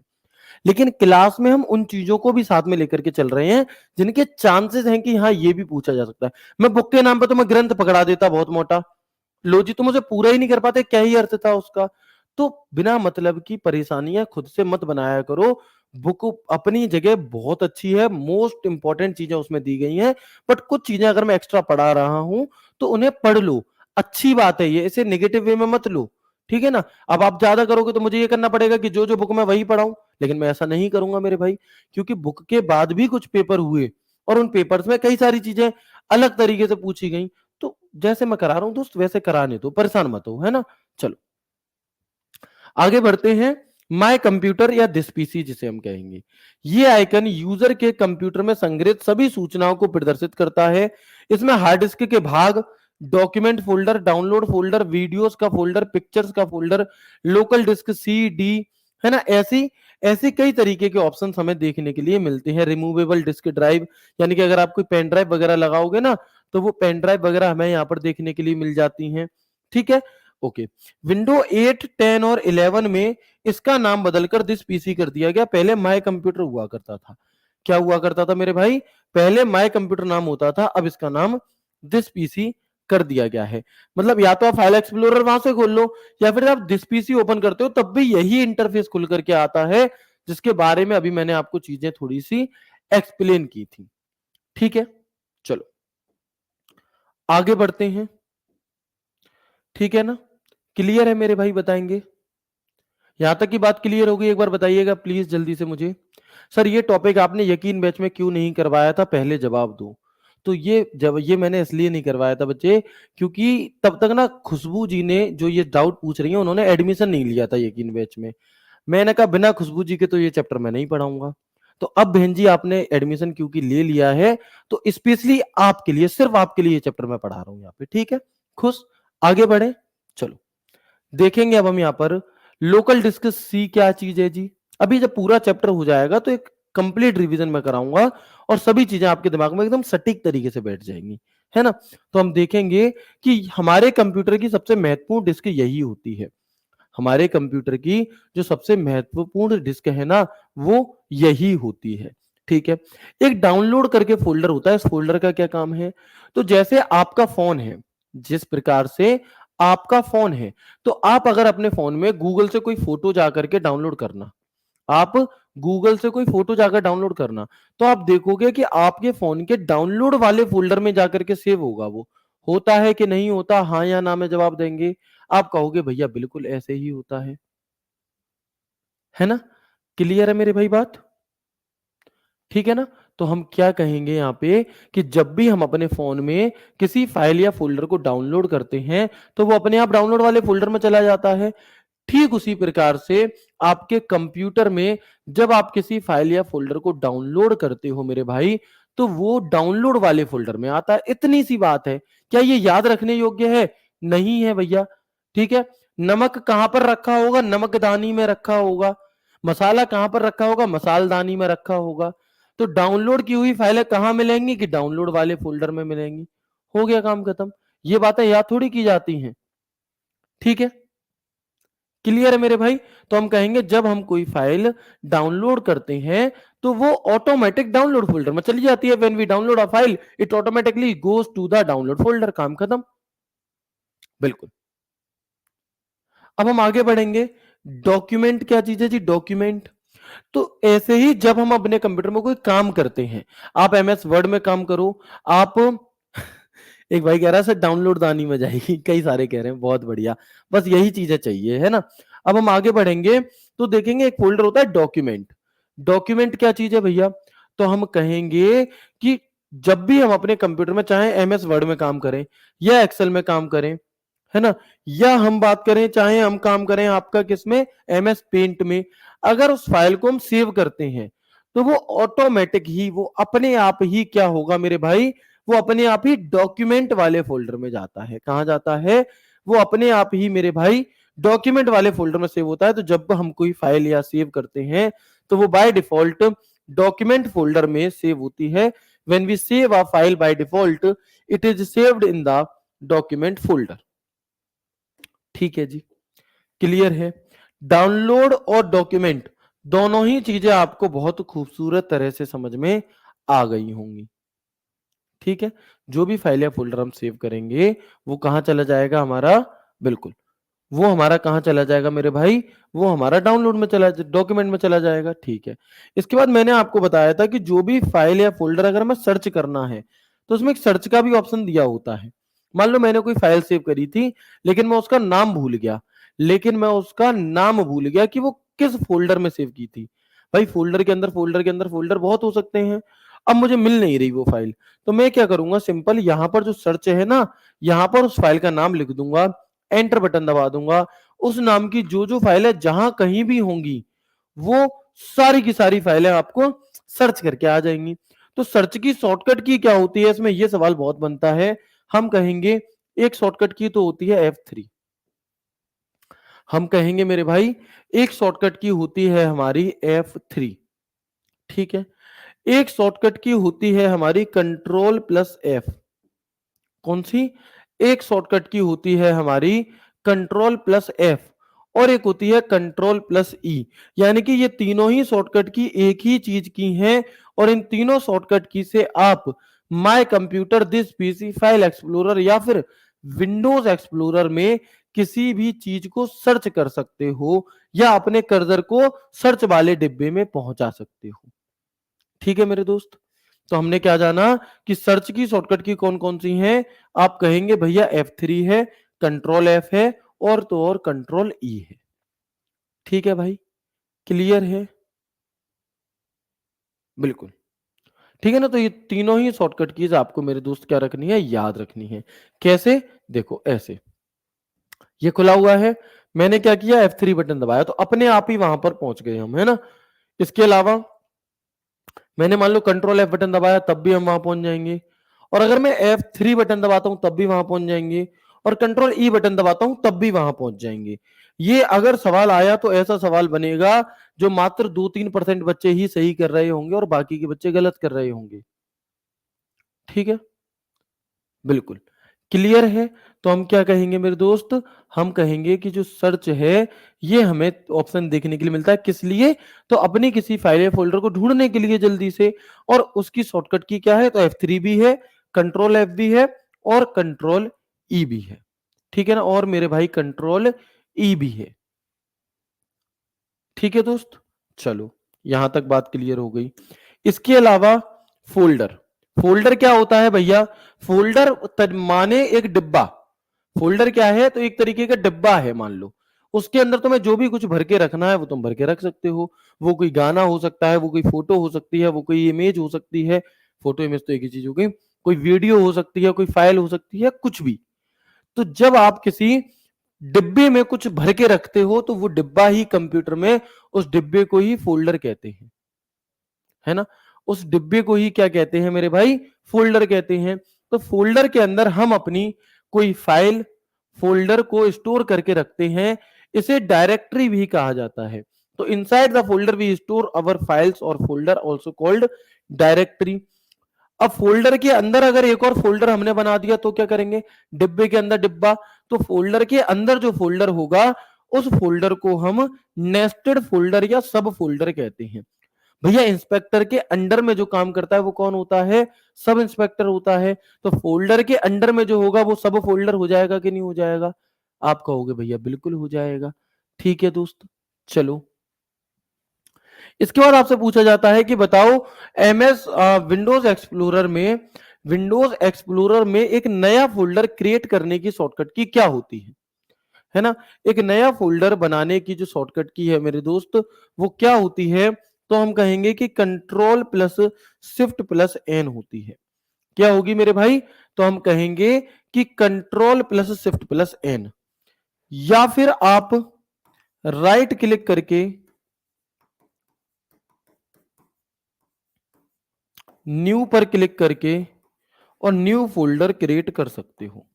[SPEAKER 1] लेकिन क्लास में हम उन चीजों को भी साथ में लेकर के चल रहे हैं जिनके चांसेस हैं कि हाँ ये भी पूछा जा सकता है। मैं बुक के नाम पे तो मैं ग्रंथ पकड़ा देता बहुत मोटा, लो जी तुम उसे पूरा ही नहीं कर पाते, क्या ही अर्थ था उसका। तो बिना मतलब की परेशानियां खुद से मत बनाया करो। बुक अपनी जगह बहुत अच्छी है, मोस्ट इंपॉर्टेंट चीजें उसमें दी गई हैं, बट कुछ चीजें अगर मैं एक्स्ट्रा पढ़ा रहा हूं तो उन्हें पढ़ लो, अच्छी बात है ये, इसे नेगेटिव वे में मत लो। ठीक है ना। अब आप ज्यादा करोगे तो मुझे ये करना पड़ेगा कि जो जो बुक मैं वही पढ़ाऊं, लेकिन मैं ऐसा नहीं करूंगा मेरे भाई, क्योंकि बुक के बाद भी कुछ पेपर हुए और उन पेपर्स में कई सारी चीजें अलग तरीके से पूछी गई। तो जैसे मैं करा रहा हूं दोस्त वैसे कराने दो, परेशान मत हो, है ना। चलो आगे बढ़ते हैं। माय कंप्यूटर या दिस पीसी जिसे हम कहेंगे, ये आइकन यूजर के कंप्यूटर में संग्रहित सभी सूचनाओं को प्रदर्शित करता है। इसमें हार्ड डिस्क के भाग, document folder, download folder, videos का फोल्डर, पिक्चर्स का folder, local disk C D, है ना, ऐसी ऐसे कई तरीके के ऑप्शन हमें देखने के लिए मिलते हैं। रिमूवेबल डिस्क ड्राइव, यानी कि अगर आप कोई पेन ड्राइव वगैरह लगाओगे ना तो वो पेन ड्राइव वगैरह हमें यहाँ पर देखने के लिए मिल जाती हैं। ठीक है, ओके। विंडो 8, 10 और 11 में इसका नाम बदलकर दिस पीसी कर दिया गया। पहले माय कंप्यूटर हुआ करता था। क्या हुआ करता था मेरे भाई, पहले माय कंप्यूटर नाम होता था, अब इसका नाम दिस पीसी कर दिया गया है। मतलब या तो आप फाइल एक्सप्लोरर वहां से खोल लो, या फिर आप दिस पीसी ओपन करते हो तब भी यही इंटरफेस खुल करके आता है, जिसके बारे में अभी मैंने आपको चीजें थोड़ी सी एक्सप्लेन की थी। ठीक है, चलो आगे बढ़ते हैं। ठीक है ना, क्लियर है मेरे भाई, बताएंगे यहां तक की बात क्लियर होगी, एक बार बताइएगा प्लीज जल्दी से मुझे। सर ये टॉपिक आपने यकीन बैच में क्यों नहीं करवाया था, पहले जवाब दो। तो ये जब ये मैंने इसलिए नहीं करवाया था बच्चे, क्योंकि तब तक ना खुशबू जी ने जो ये डाउट पूछ रही है उन्होंने एडमिशन नहीं लिया था यकीन बैच में। मैंने कहा बिना खुशबू जी के तो ये चैप्टर मैं नहीं पढ़ाऊंगा। तो अब बहन जी आपने एडमिशन क्योंकि ले लिया है, तो स्पेशली आपके लिए, सिर्फ आपके लिए ये चैप्टर मैं पढ़ा रहा हूं यहाँ पे। ठीक है, खुश, आगे बढ़े। चलो देखेंगे अब हम यहाँ पर लोकल डिस्क सी क्या चीज है जी। अभी जब पूरा चैप्टर हो जाएगा तो एक कंप्लीट रिवीजन मैं कराऊंगा और सभी चीजें आपके दिमाग में एकदम सटीक तरीके से बैठ जाएंगी, है ना? तो हम देखेंगे कि हमारे कंप्यूटर की सबसे महत्वपूर्ण डिस्क यही होती है। हमारे कंप्यूटर की जो सबसे महत्वपूर्ण डिस्क है ना, वो यही होती है। ठीक है? एक डाउनलोड करके फ़ोल्डर होता है, इस फ़ोल्डर का क्या काम है? तो जैसे आपका फ़ोन है, जिस प्रकार से आपका फ़ोन है, तो आप अगर अपने फ़ोन में गूगल से कोई फ़ोटो जाकर के डाउनलोड करना, आप गूगल से कोई फ़ोटो जाकर डाउनलोड करना, तो आप देखोगे कि आपके फ़ोन के डाउनलोड वाले फ़ोल्डर में जाकर के सेव होगा वो। होता है कि नहीं होता? हाँ या ना में जवाब देंगे। आप कहोगे भैया बिल्कुल ऐसे ही होता है ना? क्लियर है मेरे भाई बात? ठीक है ना? तो हम क्या कहेंगे यहाँ पे कि जब भी हम अपने फ़ोन में किसी फ़ाइल या फ़ोल्डर को डाउनलोड करते हैं, तो वो अपने आप डाउनलोड वाले फ़ोल्डर में चला जाता है। ठीक उसी प्रकार से आपके कंप्यूटर में जब आप किसी फ़ाइल या फ़ोल्डर को डाउनलोड करते हो मेरे भाई, तो वो डाउनलोड वाले फ़ोल्डर में आता है। इतनी सी बात है। क्या ये याद रखने योग्य है? नहीं है भैया। ठीक है? नमक कहाँ पर रखा होगा? नमकदानी में रखा होगा। मसाला कहाँ पर रखा होगा? मसालदानी में रखा होगा। तो डाउनलोड की हुई फाइलें कहाँ मिलेंगी? कि डाउनलोड वाले फ़ोल्डर में मिलेंगी। हो गया काम खत्म। ये बातें याद थोड़ी की जाती हैं। ठीक है? क्लियर है मेरे भाई? तो हम कहेंगे जब हम कोई फाइल डाउनलोड करते हैं, तो वो ऑटोमैटिक डाउनलोड फ़ोल्डर में चली जाती है। When we download a file, it automatically goes to the download folder. काम खत्म। बिल्कुल। अब हम आगे बढ़ेंगे। डॉक्यूमेंट क्या चीज़ है जी? डॉक्यूमेंट। तो ऐसे ही जब हम अपने कंप्यूटर में कोई काम करते हैं, आप एमएस वर्ड में काम करो, आप एक भाई कह रहा है सर डाउनलोड दानी में जाएगी, कई सारे कह रहे हैं बहुत बढ़िया, बस यही चीजें चाहिए है ना। अब हम आगे बढ़ेंगे तो देखेंगे एक फोल्डर होता है डॉक्यूमेंट। डॉक्यूमेंट क्या चीज है भैया? तो हम कहेंगे कि जब भी हम अपने कंप्यूटर में चाहे एमएस वर्ड में काम करें या एक्सेल में काम करें, है ना, या हम बात करें चाहे हम काम करें आपका किसमें, एमएस पेंट में, अगर उस फाइल को हम सेव करते हैं तो वो ऑटोमेटिक ही वो अपने आप ही क्या होगा मेरे भाई, वो अपने आप ही डॉक्यूमेंट वाले फोल्डर में जाता है। कहां जाता है? वो अपने आप ही मेरे भाई डॉक्यूमेंट वाले फोल्डर में सेव होता है। तो जब हम कोई फाइल या सेव करते हैं तो वो बाय डिफॉल्ट डॉक्यूमेंट फोल्डर में सेव होती है। When we save a file by default it is saved in the document folder. ठीक है जी, क्लियर है। डाउनलोड और डॉक्यूमेंट दोनों ही चीजें आपको बहुत खूबसूरत तरह से समझ में आ गई होंगी। ठीक है, जो भी फाइल या फोल्डर हम सेव करेंगे वो कहां चला जाएगा हमारा? बिल्कुल, वो हमारा कहां चला जाएगा मेरे भाई? वो हमारा डाउनलोड में चला डॉक्यूमेंट में चला जाएगा। ठीक है, इसके बाद मैंने आपको बताया था कि जो भी फाइल या फोल्डर अगर हमें सर्च करना है तो उसमें एक सर्च का भी ऑप्शन दिया होता है। मान लो मैंने कोई फाइल सेव करी थी लेकिन मैं उसका नाम भूल गया, कि वो किस फोल्डर में सेव की थी। भाई फोल्डर बहुत हो सकते हैं। अब मुझे मिल नहीं रही वो फाइल, तो मैं क्या करूंगा? सिंपल यहाँ पर जो सर्च है ना, यहाँ पर उस फाइल का नाम लिख दूंगा, एंटर बटन दबा दूंगा। उस नाम की जो फाइल है जहां कहीं भी होंगी वो सारी की सारी फाइलें आपको सर्च करके आ जाएंगी। तो सर्च की शॉर्टकट की क्या होती है? इसमें यह सवाल बहुत बनता है। हम कहेंगे एक शॉर्टकट की तो होती है F3। हम कहेंगे मेरे भाई एक शॉर्टकट की होती है हमारी F3। ठीक है, एक शॉर्टकट की होती है हमारी कंट्रोल प्लस एफ। कौन सी? एक शॉर्टकट की होती है हमारी कंट्रोल प्लस एफ, और एक होती है कंट्रोल प्लस ई। यानी कि ये तीनों ही शॉर्टकट की एक ही चीज की हैं, और इन तीनों शॉर्टकट की से आप my computer this PC file explorer या फिर विंडोज एक्सप्लोरर में किसी भी चीज को सर्च कर सकते हो, या अपने कर्सर को सर्च वाले डिब्बे में पहुंचा सकते हो। ठीक है मेरे दोस्त, तो हमने क्या जाना कि सर्च की शॉर्टकट की कौन कौन सी हैं? आप कहेंगे भैया F3 है, कंट्रोल एफ है, और तो और कंट्रोल ई है। ठीक है भाई, क्लियर है? बिल्कुल। ठीक है ना, तो ये तीनों ही शॉर्टकट कीज आपको मेरे दोस्त क्या रखनी है? याद रखनी है। कैसे? देखो ऐसे, ये खुला हुआ है, मैंने क्या किया? F3 बटन दबाया तो अपने आप ही वहां पर पहुंच गए हम, है ना। इसके अलावा मैंने मान लो कंट्रोल एफ बटन दबाया तब भी हम वहां पहुंच जाएंगे, और अगर मैं F3 बटन दबाता हूं तब भी वहां पहुंच जाएंगे, और कंट्रोल ई बटन दबाता हूं तब भी वहां पहुंच जाएंगे। ये अगर सवाल आया तो ऐसा सवाल बनेगा जो मात्र 2-3% बच्चे ही सही कर रहे होंगे और बाकी के बच्चे गलत कर रहे होंगे। ठीक है, बिल्कुल क्लियर है। तो हम क्या कहेंगे मेरे दोस्त, हम कहेंगे कि जो सर्च है ये हमें ऑप्शन देखने के लिए मिलता है, किस लिए, तो अपनी किसी फाइल या फोल्डर को ढूंढने के लिए जल्दी से। और उसकी शॉर्टकट की क्या है, तो F3 भी है, कंट्रोल F भी है और कंट्रोल ई भी है। ठीक है ना, और मेरे भाई कंट्रोल ई भी है। ठीक है दोस्त, चलो यहां तक बात क्लियर हो गई। इसके अलावा फोल्डर, फोल्डर क्या होता है भैया, फोल्डर माने एक डिब्बा। फोल्डर क्या है, तो एक तरीके का डिब्बा है मान लो, उसके अंदर तुम्हें जो भी कुछ भर के रखना है वो तुम भर के रख सकते हो। वो कोई गाना हो सकता है, वो कोई फोटो हो सकती है, वो कोई इमेज हो सकती है, फोटो इमेज तो एक ही चीज हो गई, कोई वीडियो हो सकती है, कोई फाइल हो सकती है, कुछ भी। तो जब आप किसी डिब्बे में कुछ भर के रखते हो तो वो डिब्बा ही कंप्यूटर में उस डिब्बे को ही फोल्डर कहते हैं, है ना। उस डिब्बे को ही क्या कहते हैं मेरे भाई, फोल्डर कहते हैं। तो फोल्डर के अंदर हम अपनी कोई फाइल फोल्डर को स्टोर करके रखते हैं, इसे डायरेक्टरी भी कहा जाता है। तो inside the folder we store our files और फोल्डर आल्सो कॉल्ड डायरेक्टरी। अब फोल्डर के अंदर अगर एक और फोल्डर हमने बना दिया तो क्या करेंगे, डिब्बे के अंदर डिब्बा, तो फोल्डर के अंदर जो फोल्डर होगा उस फोल्डर को हम नेस्टेड फोल्डर या सब फोल्डर कहते हैं। भैया इंस्पेक्टर के अंडर में जो काम करता है वो कौन होता है, सब इंस्पेक्टर होता है। तो फोल्डर के अंडर में जो होगा वो सब फोल्डर हो जाएगा कि नहीं हो जाएगा, आप कहोगे भैया बिल्कुल हो जाएगा। ठीक है दोस्त, चलो इसके बाद आपसे पूछा जाता है कि बताओ एमएस विंडोज एक्सप्लोरर में एक नया फोल्डर क्रिएट करने की शॉर्टकट की क्या होती है ना। एक नया फोल्डर बनाने की जो शॉर्टकट की है मेरे दोस्त वो क्या होती है, तो हम कहेंगे कि control plus shift plus N होती है। क्या होगी मेरे भाई, तो हम कहेंगे कि control plus shift plus N, या फिर आप राइट क्लिक करके न्यू पर क्लिक करके और न्यू फोल्डर क्रिएट कर सकते हो।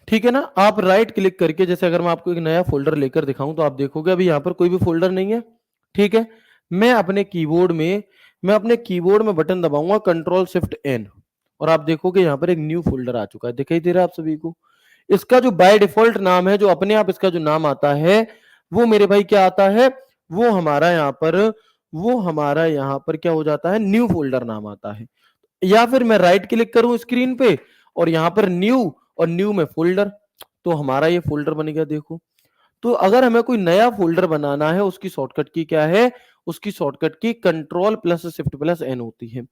[SPEAKER 1] ठीक है ना, आप राइट क्लिक करके, जैसे अगर मैं आपको एक नया फोल्डर लेकर दिखाऊं तो आप देखोगे अभी यहां पर कोई भी फोल्डर नहीं है। ठीक है, मैं अपने कीबोर्ड में बटन दबाऊंगा कंट्रोल शिफ्ट एन और आप देखोगे यहां पर एक न्यू फोल्डर आ चुका है, दिखाई दे रहा है आप सभी को। इसका जो बाय डिफॉल्ट नाम है, जो अपने आप इसका जो नाम आता है वो मेरे भाई क्या आता है, वो हमारा यहाँ पर क्या हो जाता है, न्यू फोल्डर नाम आता है। या फिर मैं राइट क्लिक करूं स्क्रीन पे और यहां पर न्यू और न्यू में फोल्डर, तो हमारा ये फोल्डर बन गया देखो। तो अगर हमें कोई नया फोल्डर बनाना है उसकी शॉर्टकट की क्या है, उसकी शॉर्टकट की control plus shift plus N होती है।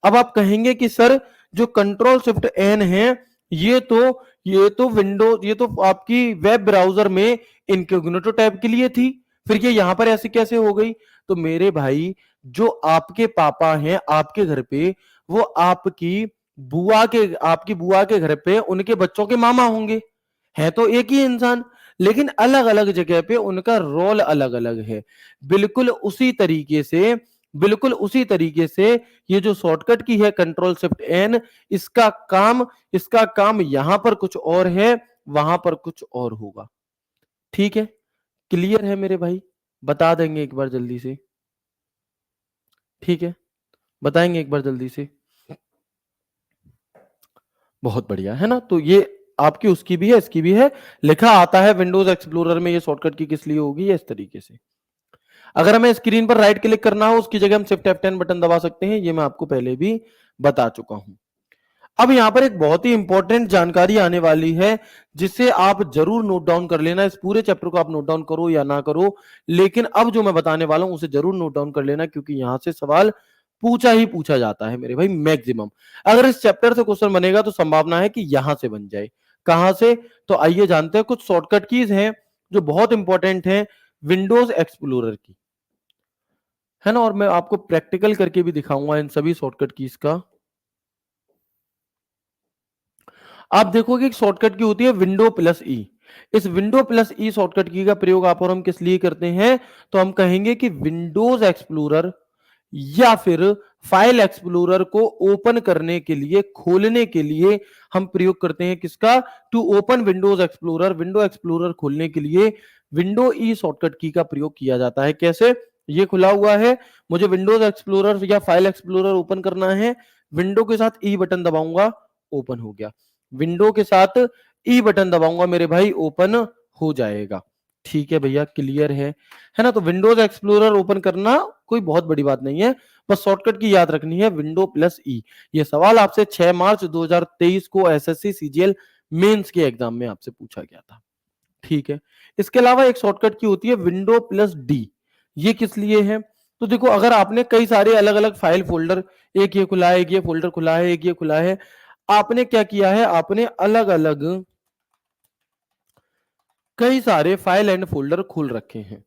[SPEAKER 1] अब आप कहेंगे कि सर जो कंट्रोल शिफ्ट एन है ये तो ये तो आपकी वेब ब्राउजर में इनकॉग्निटो टैब के लिए थी, फिर ये यहां पर ऐसे कैसे हो गई। तो मेरे भाई जो आपके पापा हैं आपके घर पे, वो आपकी बुआ के घर पे उनके बच्चों के मामा होंगे, है तो एक ही इंसान, लेकिन अलग अलग जगह पे उनका रोल अलग अलग है। बिल्कुल उसी तरीके से बिल्कुल उसी तरीके से ये जो शॉर्टकट की है कंट्रोल शिफ्ट एन, इसका काम यहां पर कुछ और है, वहां पर कुछ और होगा। ठीक है, क्लियर है मेरे भाई, बता देंगे एक बार जल्दी से। ठीक है, बताएंगे एक बार जल्दी से। बहुत बढ़िया है ना, तो ये आपकी उसकी भी है इसकी भी है, लिखा आता है विंडोज एक्सप्लोरर में ये शॉर्टकट की किस लिए होगी, इस तरीके से। अगर हमें स्क्रीन पर राइट क्लिक करना हो उसकी जगह हम शिफ्ट F10 बटन दबा सकते हैं, ये मैं आपको पहले भी बता चुका हूं। अब यहां पर एक बहुत ही इंपॉर्टेंट जानकारी आने वाली है जिसे आप जरूर नोट डाउन कर लेना। इस पूरे चैप्टर को आप नोट डाउन करो या ना करो, लेकिन अब जो मैं बताने वाला हूं उसे जरूर नोट डाउन कर लेना, क्योंकि यहां से सवाल पूछा ही पूछा जाता है मेरे भाई मैक्सिमम। अगर इस चैप्टर से क्वेश्चन बनेगा तो संभावना है कि यहां से बन जाए। कहां से, तो आइए जानते हैं। कुछ शॉर्टकट कीज हैं जो बहुत इंपॉर्टेंट है विंडोज एक्सप्लोरर की, है ना, और मैं आपको प्रैक्टिकल करके भी दिखाऊंगा इन सभी शॉर्टकट कीज का। आप देखोगे एक शॉर्टकट की होती है विंडो प्लस ई। इस विंडो प्लस ई शॉर्टकट की का प्रयोग आप और हम किस लिए करते हैं, तो हम कहेंगे कि विंडोज एक्सप्लोरर या फिर फाइल एक्सप्लोरर को ओपन करने के लिए, खोलने के लिए हम प्रयोग करते हैं किसका, to open Windows Explorer. Window Explorer खोलने के लिए विंडो ई शॉर्टकट की का प्रयोग किया जाता है। कैसे, ये खुला हुआ है, मुझे विंडोज एक्सप्लोरर या फाइल एक्सप्लोरर ओपन करना है, विंडो के साथ ई बटन दबाऊंगा, ओपन हो गया। विंडो के साथ ई बटन दबाऊंगा मेरे भाई, ओपन हो जाएगा। ठीक है भैया, क्लियर है ना। तो विंडोज एक्सप्लोरर ओपन करना कोई बहुत बड़ी बात नहीं है, बस शॉर्टकट की याद रखनी है, विंडो प्लस ई। ये सवाल आपसे 6 मार्च 2023 को एसएससी सीजीएल मेंस के एग्जाम में आपसे पूछा गया था। ठीक है, इसके अलावा एक शॉर्टकट की होती है विंडो प्लस डी। ये किस लिए है? तो देखो, अगर आपने कई सारे अलग अलग फाइल फोल्डर, एक ये खुला है, एक ये फोल्डर खुला है, एक ये खुला है, आपने क्या किया है, आपने अलग अलग कई सारे फाइल एंड फोल्डर खोल रखे हैं।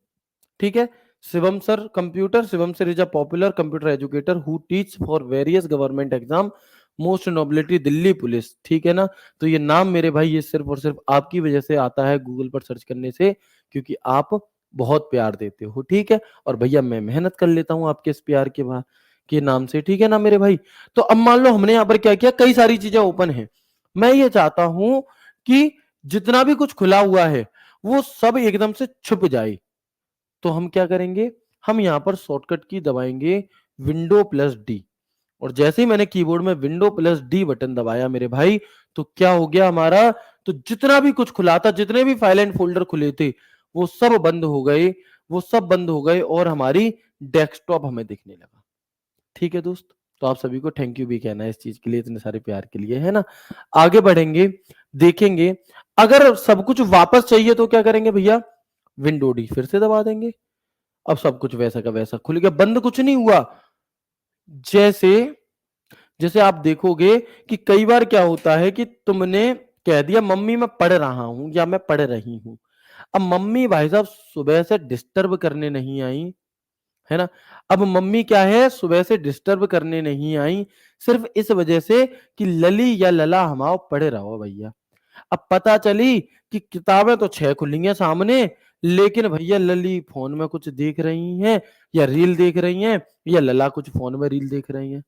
[SPEAKER 1] ठीक है, Shivam sir computer, Shivam sir is a popular computer educator who teach for various government exam, most nobility Delhi police. ठीक है ना। तो ये नाम मेरे भाई, ये सिर्फ और सिर्फ आपकी वजह से आता है गूगल पर सर्च करने से, क्योंकि आप बहुत प्यार देते हो। ठीक है, और भैया मैं मेहनत कर लेता हूं आपके इस प्यार के नाम से। ठीक है ना मेरे भाई। तो अब मान लो हमने यहाँ पर क्या किया, कई सारी चीजें ओपन है, मैं ये चाहता हूं कि जितना भी कुछ खुला हुआ है वो सब एकदम से छुप जाए। तो हम क्या करेंगे, हम यहां पर शॉर्टकट की दबाएंगे विंडो प्लस डी, और जैसे ही मैंने कीबोर्ड में विंडो प्लस डी बटन दबाया मेरे भाई, तो क्या हो गया हमारा, तो जितना भी कुछ खुला था, जितने भी फाइल एंड फोल्डर खुले थे, वो सब बंद हो गए, वो सब बंद हो गए, और हमारी डेस्कटॉप हमें दिखने लगा। ठीक है दोस्त, तो आप सभी को थैंक यू भी कहना है इस चीज के लिए, इतने सारे प्यार के लिए, है ना। आगे बढ़ेंगे, देखेंगे, अगर सब कुछ वापस चाहिए तो क्या करेंगे भैया, विंडो डी फिर से दबा देंगे। अब सब कुछ वैसा का वैसा खुल गया, बंद कुछ नहीं हुआ। जैसे जैसे आप देखोगे कि कई बार क्या होता है कि तुमने कह दिया मम्मी मैं पढ़ रहा हूं या मैं पढ़ रही हूं, अब मम्मी भाई साहब सुबह से डिस्टर्ब करने नहीं आई, है ना। अब मम्मी क्या है, सुबह से डिस्टर्ब करने नहीं आई, सिर्फ इस वजह से कि लली या लला हमाओ पढ़े रहो भैया। अब पता चली कि किताबें तो 6 खुली हैं सामने, लेकिन भैया लली फोन में कुछ देख रही हैं, या रील देख रही हैं, या लला कुछ फोन में रील देख रही हैं।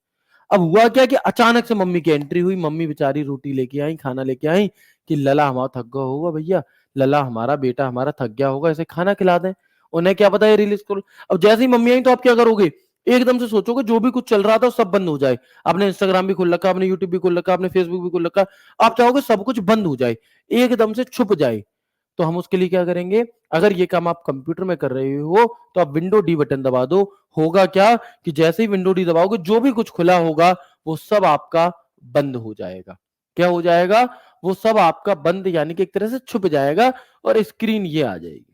[SPEAKER 1] अब हुआ क्या कि अचानक से मम्मी की एंट्री हुई, मम्मी बेचारी रोटी लेके आई, खाना लेके आई, कि लला हमारा थक गया होगा भैया, लला हमारा बेटा हमारा थक गया होगा, इसे खाना खिला दें। उन्हें क्या पता है रील स्क्रॉल। अब जैसे ही मम्मी आई तो आप क्या करोगे, एकदम से सोचोगे जो भी कुछ चल रहा था वो सब बंद हो जाए। आपने इंस्टाग्राम भी खोल रखा, आपने यूट्यूब भी खोल रखा, आपने फेसबुक भी खोल रखा, आप चाहोगे सब कुछ बंद हो जाए, एकदम से छुप जाए। तो हम उसके लिए क्या करेंगे, अगर ये काम आप कंप्यूटर में कर रहे हो तो आप विंडो डी बटन दबा दो। होगा क्या कि जैसे ही विंडो डी दबाओगे, जो भी कुछ खुला होगा वो सब आपका बंद हो जाएगा। क्या हो जाएगा, वो सब आपका बंद, यानी कि एक तरह से छुप जाएगा, और स्क्रीन ये आ जाएगी।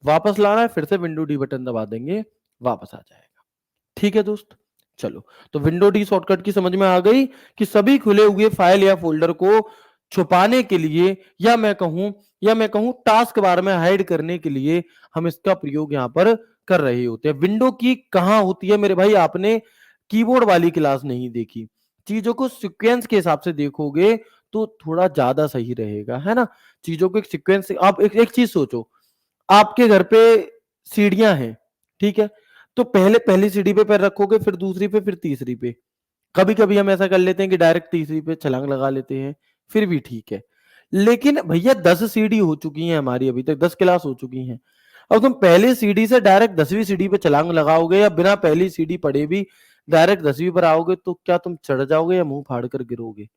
[SPEAKER 1] वापस लाना है, फिर से विंडो डी बटन दबा देंगे, वापस आ जाएगा। ठीक है दोस्त, चलो। तो विंडो डी शॉर्टकट की समझ में आ गई कि सभी खुले हुए फाइल या फोल्डर को छुपाने के लिए, या मैं कहूं टास्क बार में हाइड करने के लिए हम इसका प्रयोग यहां पर कर रहे होते हैं। विंडो की कहां होती है मेरे भाई, आपने कीबोर्ड वाली क्लास नहीं देखी, चीजों को सीक्वेंस के हिसाब से देखोगे तो थोड़ा ज्यादा सही रहेगा, है ना। चीजों को एक सीक्वेंस, आप एक चीज सोचो, आपके घर पे सीढ़ियां हैं, ठीक है, तो पहले पहली सीढ़ी पे पैर रखोगे, फिर दूसरी पे, फिर तीसरी पे। कभी कभी हम ऐसा कर लेते हैं कि डायरेक्ट तीसरी पे छलांग लगा लेते हैं, फिर भी ठीक है। लेकिन भैया 10 सीढ़ी हो चुकी हैं हमारी, अभी तक 10 क्लास हो चुकी हैं। अब तुम पहली सीढ़ी से डायरेक्ट 10वीं सीढ़ी पे छलांग लगाओगे, या बिना पहली सीढ़ी पढ़े भी डायरेक्ट 10वीं पर आओगे, तो क्या तुम चढ़ जाओगे या मुंह फाड़ कर गिरोगे?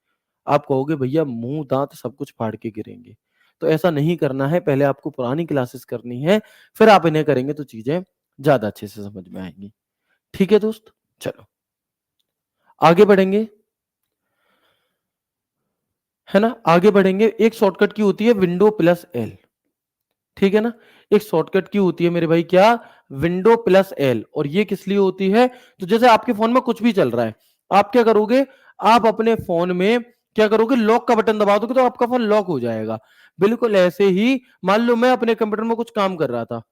[SPEAKER 1] आप कहोगे भैया मुंह दांत सब कुछ फाड़ के गिरेंगे। तो ऐसा नहीं करना है, पहले आपको पुरानी क्लासेस करनी है, फिर आप इन्हें करेंगे तो चीजें ज्यादा अच्छे से समझ में आएंगी। ठीक है दोस्त, चलो आगे बढ़ेंगे, है ना। आगे बढ़ेंगे, एक शॉर्टकट की होती है विंडो प्लस एल। ठीक है ना, एक शॉर्टकट की होती है मेरे भाई, क्या, विंडो प्लस एल। और ये किस लिए होती है, तो जैसे आपके फोन में कुछ भी चल रहा है, आप क्या करोगे, आप अपने फोन में क्या करोगे, लॉक का बटन दबा दोगे तो आपका फोन लॉक हो जाएगा। बिल्कुल ऐसे ही मान लो मैं अपने कंप्यूटर में कुछ काम कर रहा था,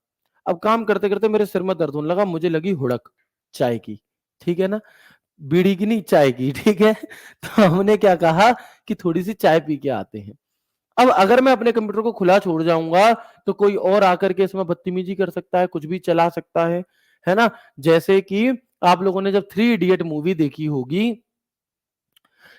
[SPEAKER 1] अब काम करते करते मेरे सिर में दर्द होने लगा, मुझे लगी हुड़क चाय की, ठीक है ना, बीड़ी की नहीं, चाय की, ठीक है। तो हमने क्या कहा कि थोड़ी सी चाय पी के आते हैं। अब अगर मैं अपने कंप्यूटर को खुला छोड़ जाऊंगा तो कोई और आकर के इसमें बदतमीजी कर सकता है, कुछ भी चला सकता है ना। जैसे कि आप लोगों ने जब थ्री इडियट मूवी देखी होगी,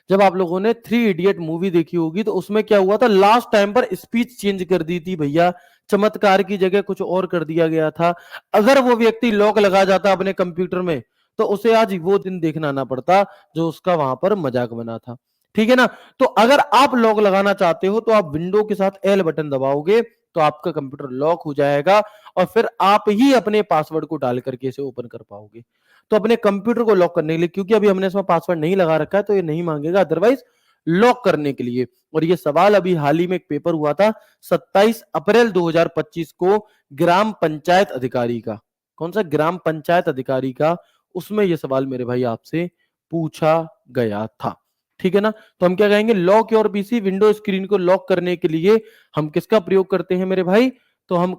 [SPEAKER 1] जब आप लोगों ने थ्री इडियट मूवी देखी होगी, तो उसमें क्या हुआ था, लास्ट टाइम पर स्पीच चेंज कर दी थी भैया, चमत्कार की जगह कुछ और कर दिया गया था। अगर वो व्यक्ति लॉक लगा जाता अपने कंप्यूटर में, तो उसे आज वो दिन देखना ना पड़ता जो उसका वहां पर मजाक बना था। ठीक है ना। तो अगर आप लॉक लगाना चाहते हो तो आप विंडो के साथ एल बटन दबाओगे तो आपका कंप्यूटर लॉक हो जाएगा और फिर आप ही अपने पासवर्ड को डाल करके इसे ओपन कर पाओगे। तो अपने कंप्यूटर को लॉक करने के लिए, क्योंकि अभी हमने इसमें पासवर्ड नहीं लगा रखा है तो ये नहीं मांगेगा, अदरवाइज लॉक करने के लिए। और ये सवाल अभी हाल ही में एक पेपर हुआ था 27 अप्रैल 2025 को ग्राम पंचायत अधिकारी का। कौन सा? ग्राम पंचायत अधिकारी का। उसमें यह सवाल मेरे भाई आपसे पूछा गया था। ठीक है ना। तो हम क्या कहेंगे? Lock your PC, window screen को लॉक करने के लिए हम किसका प्रयोग करते हैं मेरे भाई? तो हम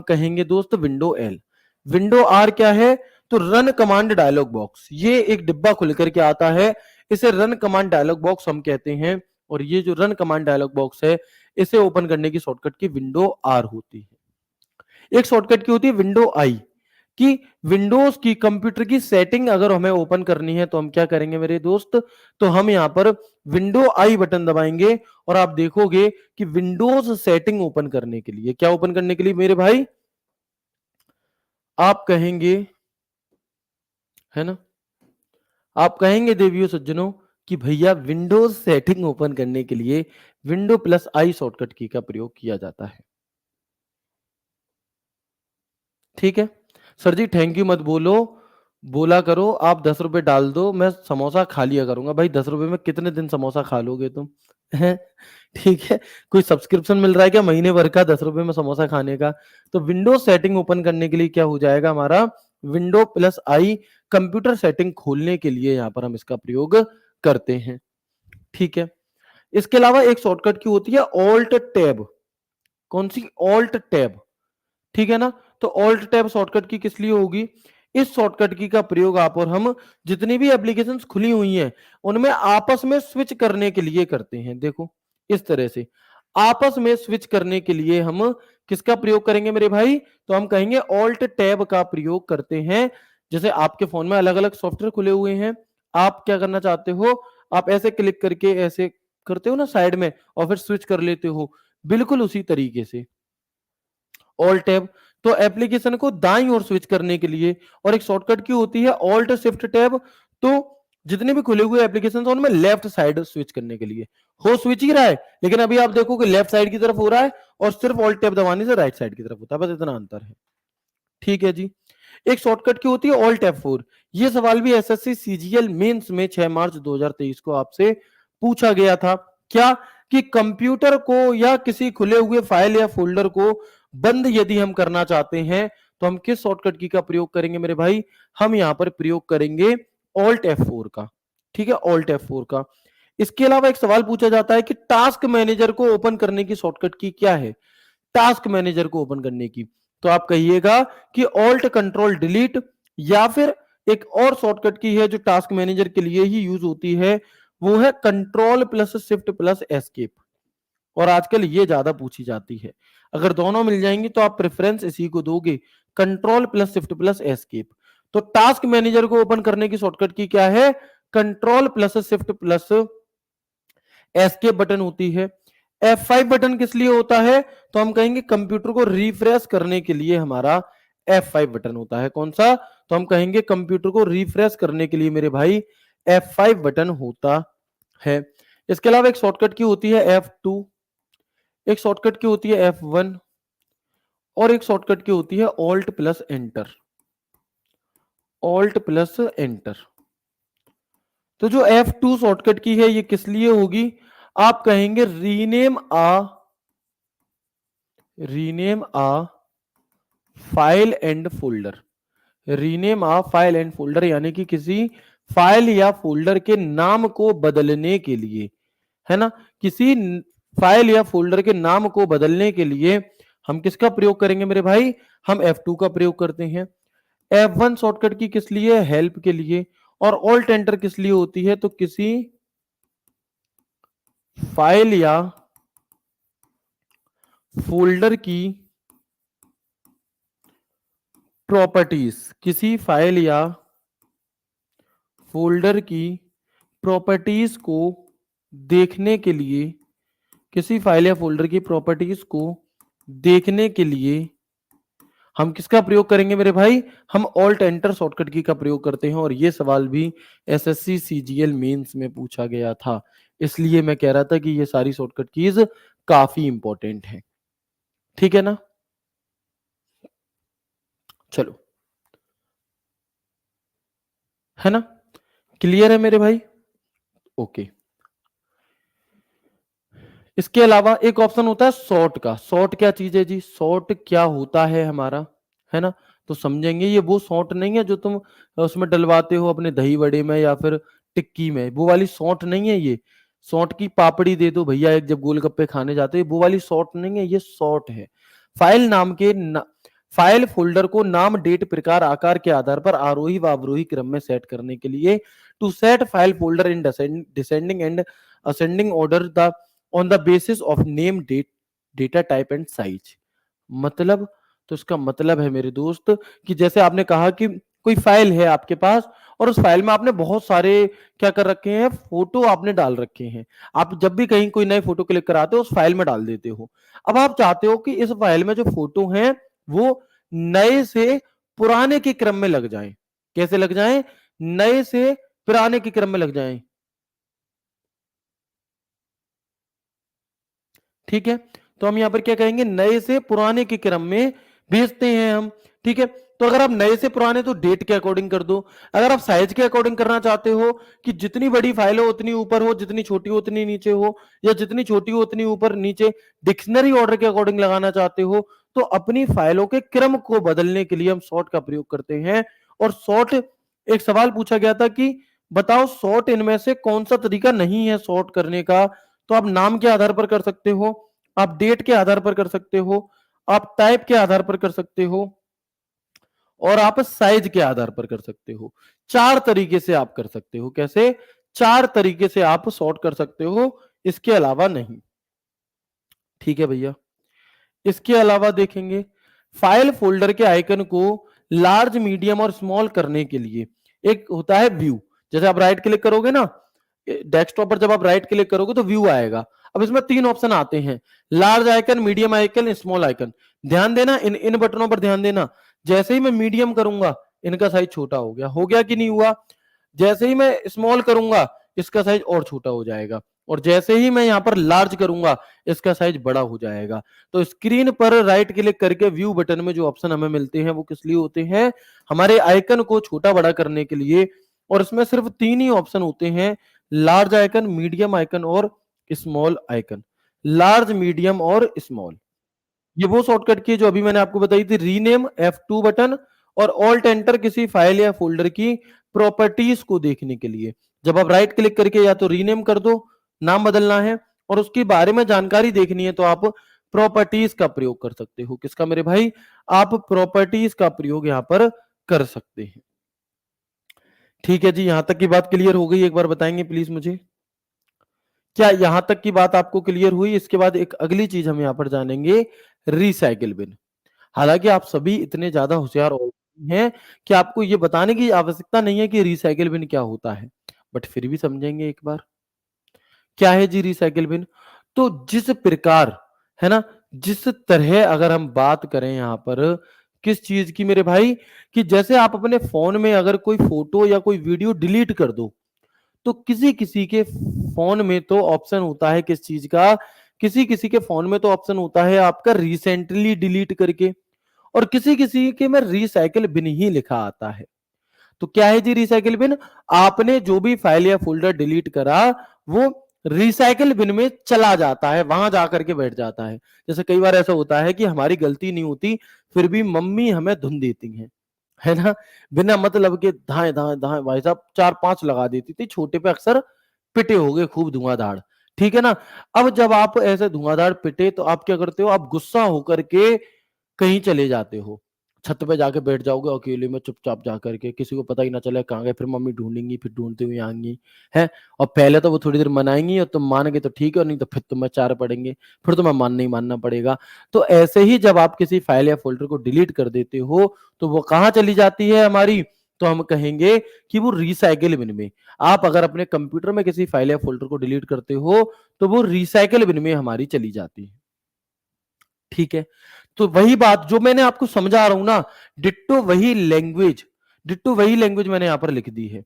[SPEAKER 1] कहेंगे दोस्त विंडो एल। विंडो आर क्या है? तो रन कमांड डायलॉग बॉक्स। ये एक डिब्बा खुल करके आता है, इसे रन कमांड डायलॉग बॉक्स हम कहते हैं। और ये जो रन कमांड डायलॉग बॉक्स है, इसे ओपन करने की शॉर्टकट की विंडो आर होती है। एक शॉर्टकट की होती है विंडो आई, कि विंडोज की कंप्यूटर की सेटिंग अगर हमें ओपन करनी है तो हम क्या करेंगे मेरे दोस्त? तो हम यहां पर विंडो आई बटन दबाएंगे और आप देखोगे कि विंडोज सेटिंग ओपन करने के लिए, क्या ओपन करने के लिए मेरे भाई? आप कहेंगे, है ना, आप कहेंगे देवियों सज्जनों कि भैया विंडोज सेटिंग ओपन करने के लिए विंडो प्लस आई शॉर्टकट की का प्रयोग किया जाता है। ठीक है सर जी, थैंक यू मत बोलो, बोला करो। आप 10 रुपए डाल दो, मैं समोसा खा लिया करूंगा। भाई 10 रुपए में कितने दिन समोसा खा लोगे तुम? हैं? ठीक है। कोई सब्सक्रिप्शन मिल रहा है क्या महीने भर का 10 रुपए में समोसा खाने का? तो विंडोज सेटिंग ओपन करने के लिए क्या हो जाएगा हमारा? विंडो प्लस आई। कंप्यूटर सेटिंग खोलने के लिए यहां पर हम इसका प्रयोग करते हैं। ठीक है। इसके अलावा एक शॉर्टकट की होती है ऑल्ट टैब। कौन सी? Alt tab. ठीक है ना। तो ऑल्ट टैब शॉर्टकट की किस लिए होगी? इस शॉर्टकट की का प्रयोग आप और हम जितनी भी एप्लीकेशंस खुली हुई हैं उनमें आपस में स्विच करने के लिए करते हैं। देखो इस तरह से आपस में स्विच करने के लिए हम किसका प्रयोग करेंगे मेरे भाई? तो हम कहेंगे ऑल्ट टैब का प्रयोग करते हैं। जैसे आपके फोन में अलग अलग सॉफ्टवेयर खुले हुए हैं, आप क्या करना चाहते हो? आप ऐसे क्लिक करके ऐसे करते हो ना साइड में और फिर स्विच कर लेते हो, बिल्कुल उसी तरीके से ऑल्ट टैब। तो एप्लीकेशन को दाईं ओर स्विच करने के लिए, और एक शॉर्टकट की होती है ऑल्ट शिफ्ट टैब। तो जितने भी खुले हुए एप्लीकेशन उनमें लेफ्ट साइड स्विच करने के लिए हो स्विच ही रहा है, लेकिन अभी आप देखो कि लेफ्ट साइड की तरफ हो रहा है और सिर्फ ऑल्ट टैब दबाने से राइट साइड की तरफ होता है, बस इतना अंतर है। ठीक है जी। एक शॉर्टकट की होती है ऑल्ट F4। ये सवाल भी एसएससी सीजीएल मेंस में 6 मार्च 2023 को आपसे पूछा गया था। क्या? कि कंप्यूटर को या किसी खुले हुए फाइल या फोल्डर को बंद यदि हम करना चाहते हैं तो हम किस शॉर्टकट की का प्रयोग करेंगे मेरे भाई? हम यहां पर प्रयोग करेंगे ऑल्ट F4 का। ठीक है, ऑल्ट F4 का। इसके अलावा एक सवाल पूछा जाता है कि टास्क मैनेजर को ओपन करने की शॉर्टकट की क्या है? टास्क मैनेजर को ओपन करने की, तो आप कहिएगा कि ऑल्ट कंट्रोल डिलीट, या फिर एक और शॉर्टकट की है जो टास्क मैनेजर के लिए ही यूज होती है, वो है control plus shift plus escape. और आजकल ये ज्यादा पूछी जाती है। अगर दोनों मिल जाएंगी तो आप प्रेफरेंस इसी को दोगे, control plus shift plus escape. तो टास्क मैनेजर को ओपन करने की शॉर्टकट की क्या है? Control plus shift plus escape button होती है। F5 बटन किस लिए होता है? तो हम कहेंगे कंप्यूटर को रिफ्रेश करने के लिए हमारा F5 बटन होता है। कौन सा? तो हम कहेंगे कंप्यूटर को रिफ्रेश करने के लिए मेरे भाई F5 बटन होता है। इसके अलावा एक शॉर्टकट की होती है F2, एक शॉर्टकट की होती है F1 और एक शॉर्टकट की होती है alt plus enter. Alt plus enter. तो जो F2 शॉर्टकट की है ये किस लिए होगी? आप कहेंगे rename a file and folder. Rename a file and folder यानी कि किसी फाइल या फोल्डर के नाम को बदलने के लिए, है ना, किसी फाइल या फोल्डर के नाम को बदलने के लिए हम किसका प्रयोग करेंगे मेरे भाई? हम F2 का प्रयोग करते हैं। F1 शॉर्टकट की किस लिए? हेल्प के लिए। और ऑल्ट एंटर किस लिए होती है? तो किसी फाइल या फोल्डर की प्रॉपर्टीज, किसी फाइल या फोल्डर की प्रॉपर्टीज को देखने के लिए, किसी फाइल या फोल्डर की प्रॉपर्टीज को देखने के लिए हम किसका प्रयोग करेंगे मेरे भाई? हम ऑल्ट एंटर शॉर्टकट की का प्रयोग करते हैं और ये सवाल भी एसएससी सीजीएल मेंस में पूछा गया था। इसलिए मैं कह रहा था कि ये सारी शॉर्टकट कीज काफी इंपॉर्टेंट है। ठीक है ना? चलो, है ना? क्लियर है मेरे भाई? ओके। इसके अलावा एक ऑप्शन होता है सॉर्ट का। सॉर्ट क्या चीज है जी? सॉर्ट क्या होता है हमारा, है ना? तो समझेंगे, ये वो सॉर्ट नहीं है जो तुम उसमें डलवाते हो अपने दही बड़े में या फिर टिक्की में, वो वाली सॉर्ट नहीं है ये। सॉर्ट की पापड़ी दे दो भैया एक जब गोलगप्पे खाने जाते हो, वो वाली सॉर्ट नहीं है, ये सॉर्ट है। फाइल नाम के फाइल फोल्डर को नाम, डेट, प्रकार, आकार के आधार पर आरोही व अवरोही क्रम में सेट करने के लिए to set file folder in descending and ascending order the on the basis of name, date, data type and size. मतलब, तो इसका मतलब है मेरे दोस्त कि जैसे आपने कहा कि कोई फाइल है आपके पास और उस फाइल में आपने बहुत सारे क्या कर रखे हैं, फोटो आपने डाल रखे हैं। आप जब भी कहीं कोई नए फोटो क्लिक कराते हो उस फाइल में डाल देते हो। अब आप चाहते हो कि इस फाइल में जो फोटो हैं वो नए से पुराने के क्रम में लग जाएं। कैसे लग जाएं? नए से पुराने के क्रम में लग जाएं। ठीक है, तो हम यहां पर क्या कहेंगे, नए से पुराने के क्रम में भेजते हैं हम। ठीक है, तो अगर आप नए से पुराने तो डेट के अकॉर्डिंग कर दो। अगर आप साइज के अकॉर्डिंग करना चाहते हो कि जितनी बड़ी फाइल हो उतनी ऊपर हो, जितनी छोटी हो उतनी नीचे हो, या जितनी छोटी हो उतनी ऊपर नीचे, डिक्शनरी ऑर्डर के अकॉर्डिंग लगाना चाहते हो, तो अपनी फाइलों के क्रम को बदलने के लिए हम सॉर्ट का प्रयोग करते हैं। और सॉर्ट, एक सवाल पूछा गया था कि बताओ सॉर्ट इनमें से कौन सा तरीका नहीं है सॉर्ट करने का? तो आप नाम के आधार पर कर सकते हो, आप डेट के आधार पर कर सकते हो, आप टाइप के आधार पर कर सकते हो, और आप साइज के आधार पर कर सकते हो। चार तरीके से आप कर सकते हो। कैसे? चार तरीके से आप सॉर्ट कर सकते हो, इसके अलावा नहीं। ठीक है भैया। इसके अलावा देखेंगे, फाइल फोल्डर के आइकन को लार्ज, मीडियम और स्मॉल करने के लिए एक होता है व्यू। जैसे आप राइट क्लिक करोगे ना डेस्कटॉप पर, जब आप राइट क्लिक करोगे तो व्यू आएगा। अब इसमें तीन ऑप्शन आते हैं, large icon, medium icon, small icon. ध्यान देना, इन इन बटनों पर ध्यान देना। जैसे ही मैं मीडियम करूंगा इनका साइज छोटा हो गया कि नहीं हुआ? जैसे ही मैं स्मॉल करूंगा इसका साइज और छोटा हो जाएगा, और जैसे ही मैं यहां पर लार्ज करूंगा इसका साइज बड़ा हो जाएगा। तो स्क्रीन पर राइट क्लिक करके व्यू बटन में जो ऑप्शन हमें मिलते हैं वो किस लिए होते हैं? हमारे आइकन को छोटा बड़ा करने के लिए। और इसमें सिर्फ तीन ही ऑप्शन होते हैं, लार्ज आइकन, मीडियम आइकन और स्मॉल आइकन। लार्ज, मीडियम और स्मॉल, ये वो शॉर्टकट की जो अभी मैंने आपको बताई थी, रीनेम F2 बटन और ऑल्ट एंटर किसी फाइल या फोल्डर की प्रॉपर्टीज को देखने के लिए। जब आप राइट क्लिक करके या तो रीनेम कर दो, नाम बदलना है, और उसके बारे में जानकारी देखनी है तो आप प्रॉपर्टीज का प्रयोग कर सकते हो। किसका मेरे भाई? आप प्रॉपर्टीज का प्रयोग यहां पर कर सकते हैं। ठीक है जी, यहां तक की बात क्लियर हो गई? एक बार बताएंगे प्लीज मुझे, क्या यहां तक की बात आपको क्लियर हुई? इसके बाद एक अगली चीज हम यहां पर जानेंगे, रिसाइकिल बिन। हालांकि आप सभी इतने ज्यादा होशियार हैं कि आपको ये बताने की आवश्यकता नहीं है कि रिसाइकिल बिन क्या होता है, बट फिर भी समझेंगे एक बार। क्या है जी रिसाइकिल बिन? तो जिस प्रकार, है ना, जिस तरह अगर हम बात करें यहां पर किस चीज की मेरे भाई, कि जैसे आप अपने फोन में अगर कोई फोटो या कोई वीडियो डिलीट कर दो, तो किसी किसी के फोन में तो ऑप्शन होता है किस चीज का, किसी किसी के फोन में तो ऑप्शन होता है आपका रिसेंटली डिलीट करके, और किसी किसी के में रिसाइकिल बिन ही लिखा आता है। तो क्या है जी रिसाइकिल बिन? आपने जो भी फाइल या फोल्डर डिलीट करा वो रिसाइकिल बिन में चला जाता है, वहां जाकर के बैठ जाता है। जैसे कई बार ऐसा होता है कि हमारी गलती नहीं होती फिर भी मम्मी हमें धुन देती हैं, है ना, बिना मतलब के धाए धाए धाए भाई साहब चार पांच लगा देती थी, छोटे पे अक्सर पिटे हो गए खूब धुआंधाड़। ठीक है ना? अब जब आप ऐसे धुआंधाड़ पिटे तो आप क्या करते हो? आप गुस्सा होकर के कहीं चले जाते हो, छत पे जाके बैठ जाओगे अकेले में चुपचाप जाकर के, किसी को पता ही ना चले कहाँ गए, फिर मम्मी ढूंढेंगी, फिर ढूंढते हुए आएंगी, है। और पहले तो वो थोड़ी देर मनाएंगी और तुम मान गए तो ठीक है, और नहीं तो फिर तुम्हें चार पड़ेंगे, फिर तुम्हें मानना ही मानना पड़ेगा। तो ऐसे ही जब आप किसी फाइल या फोल्डर को डिलीट कर देते हो तो वो कहाँ चली जाती है हमारी? तो हम कहेंगे कि वो रिसाइकिल बिन में। आप अगर अपने कंप्यूटर में किसी फाइल या फोल्डर को डिलीट करते हो तो वो रिसाइकिल बिन में हमारी चली जाती है। ठीक है, तो वही बात जो मैंने आपको समझा रहा हूं ना, डिट्टो वही लैंग्वेज मैंने यहां पर लिख दी है।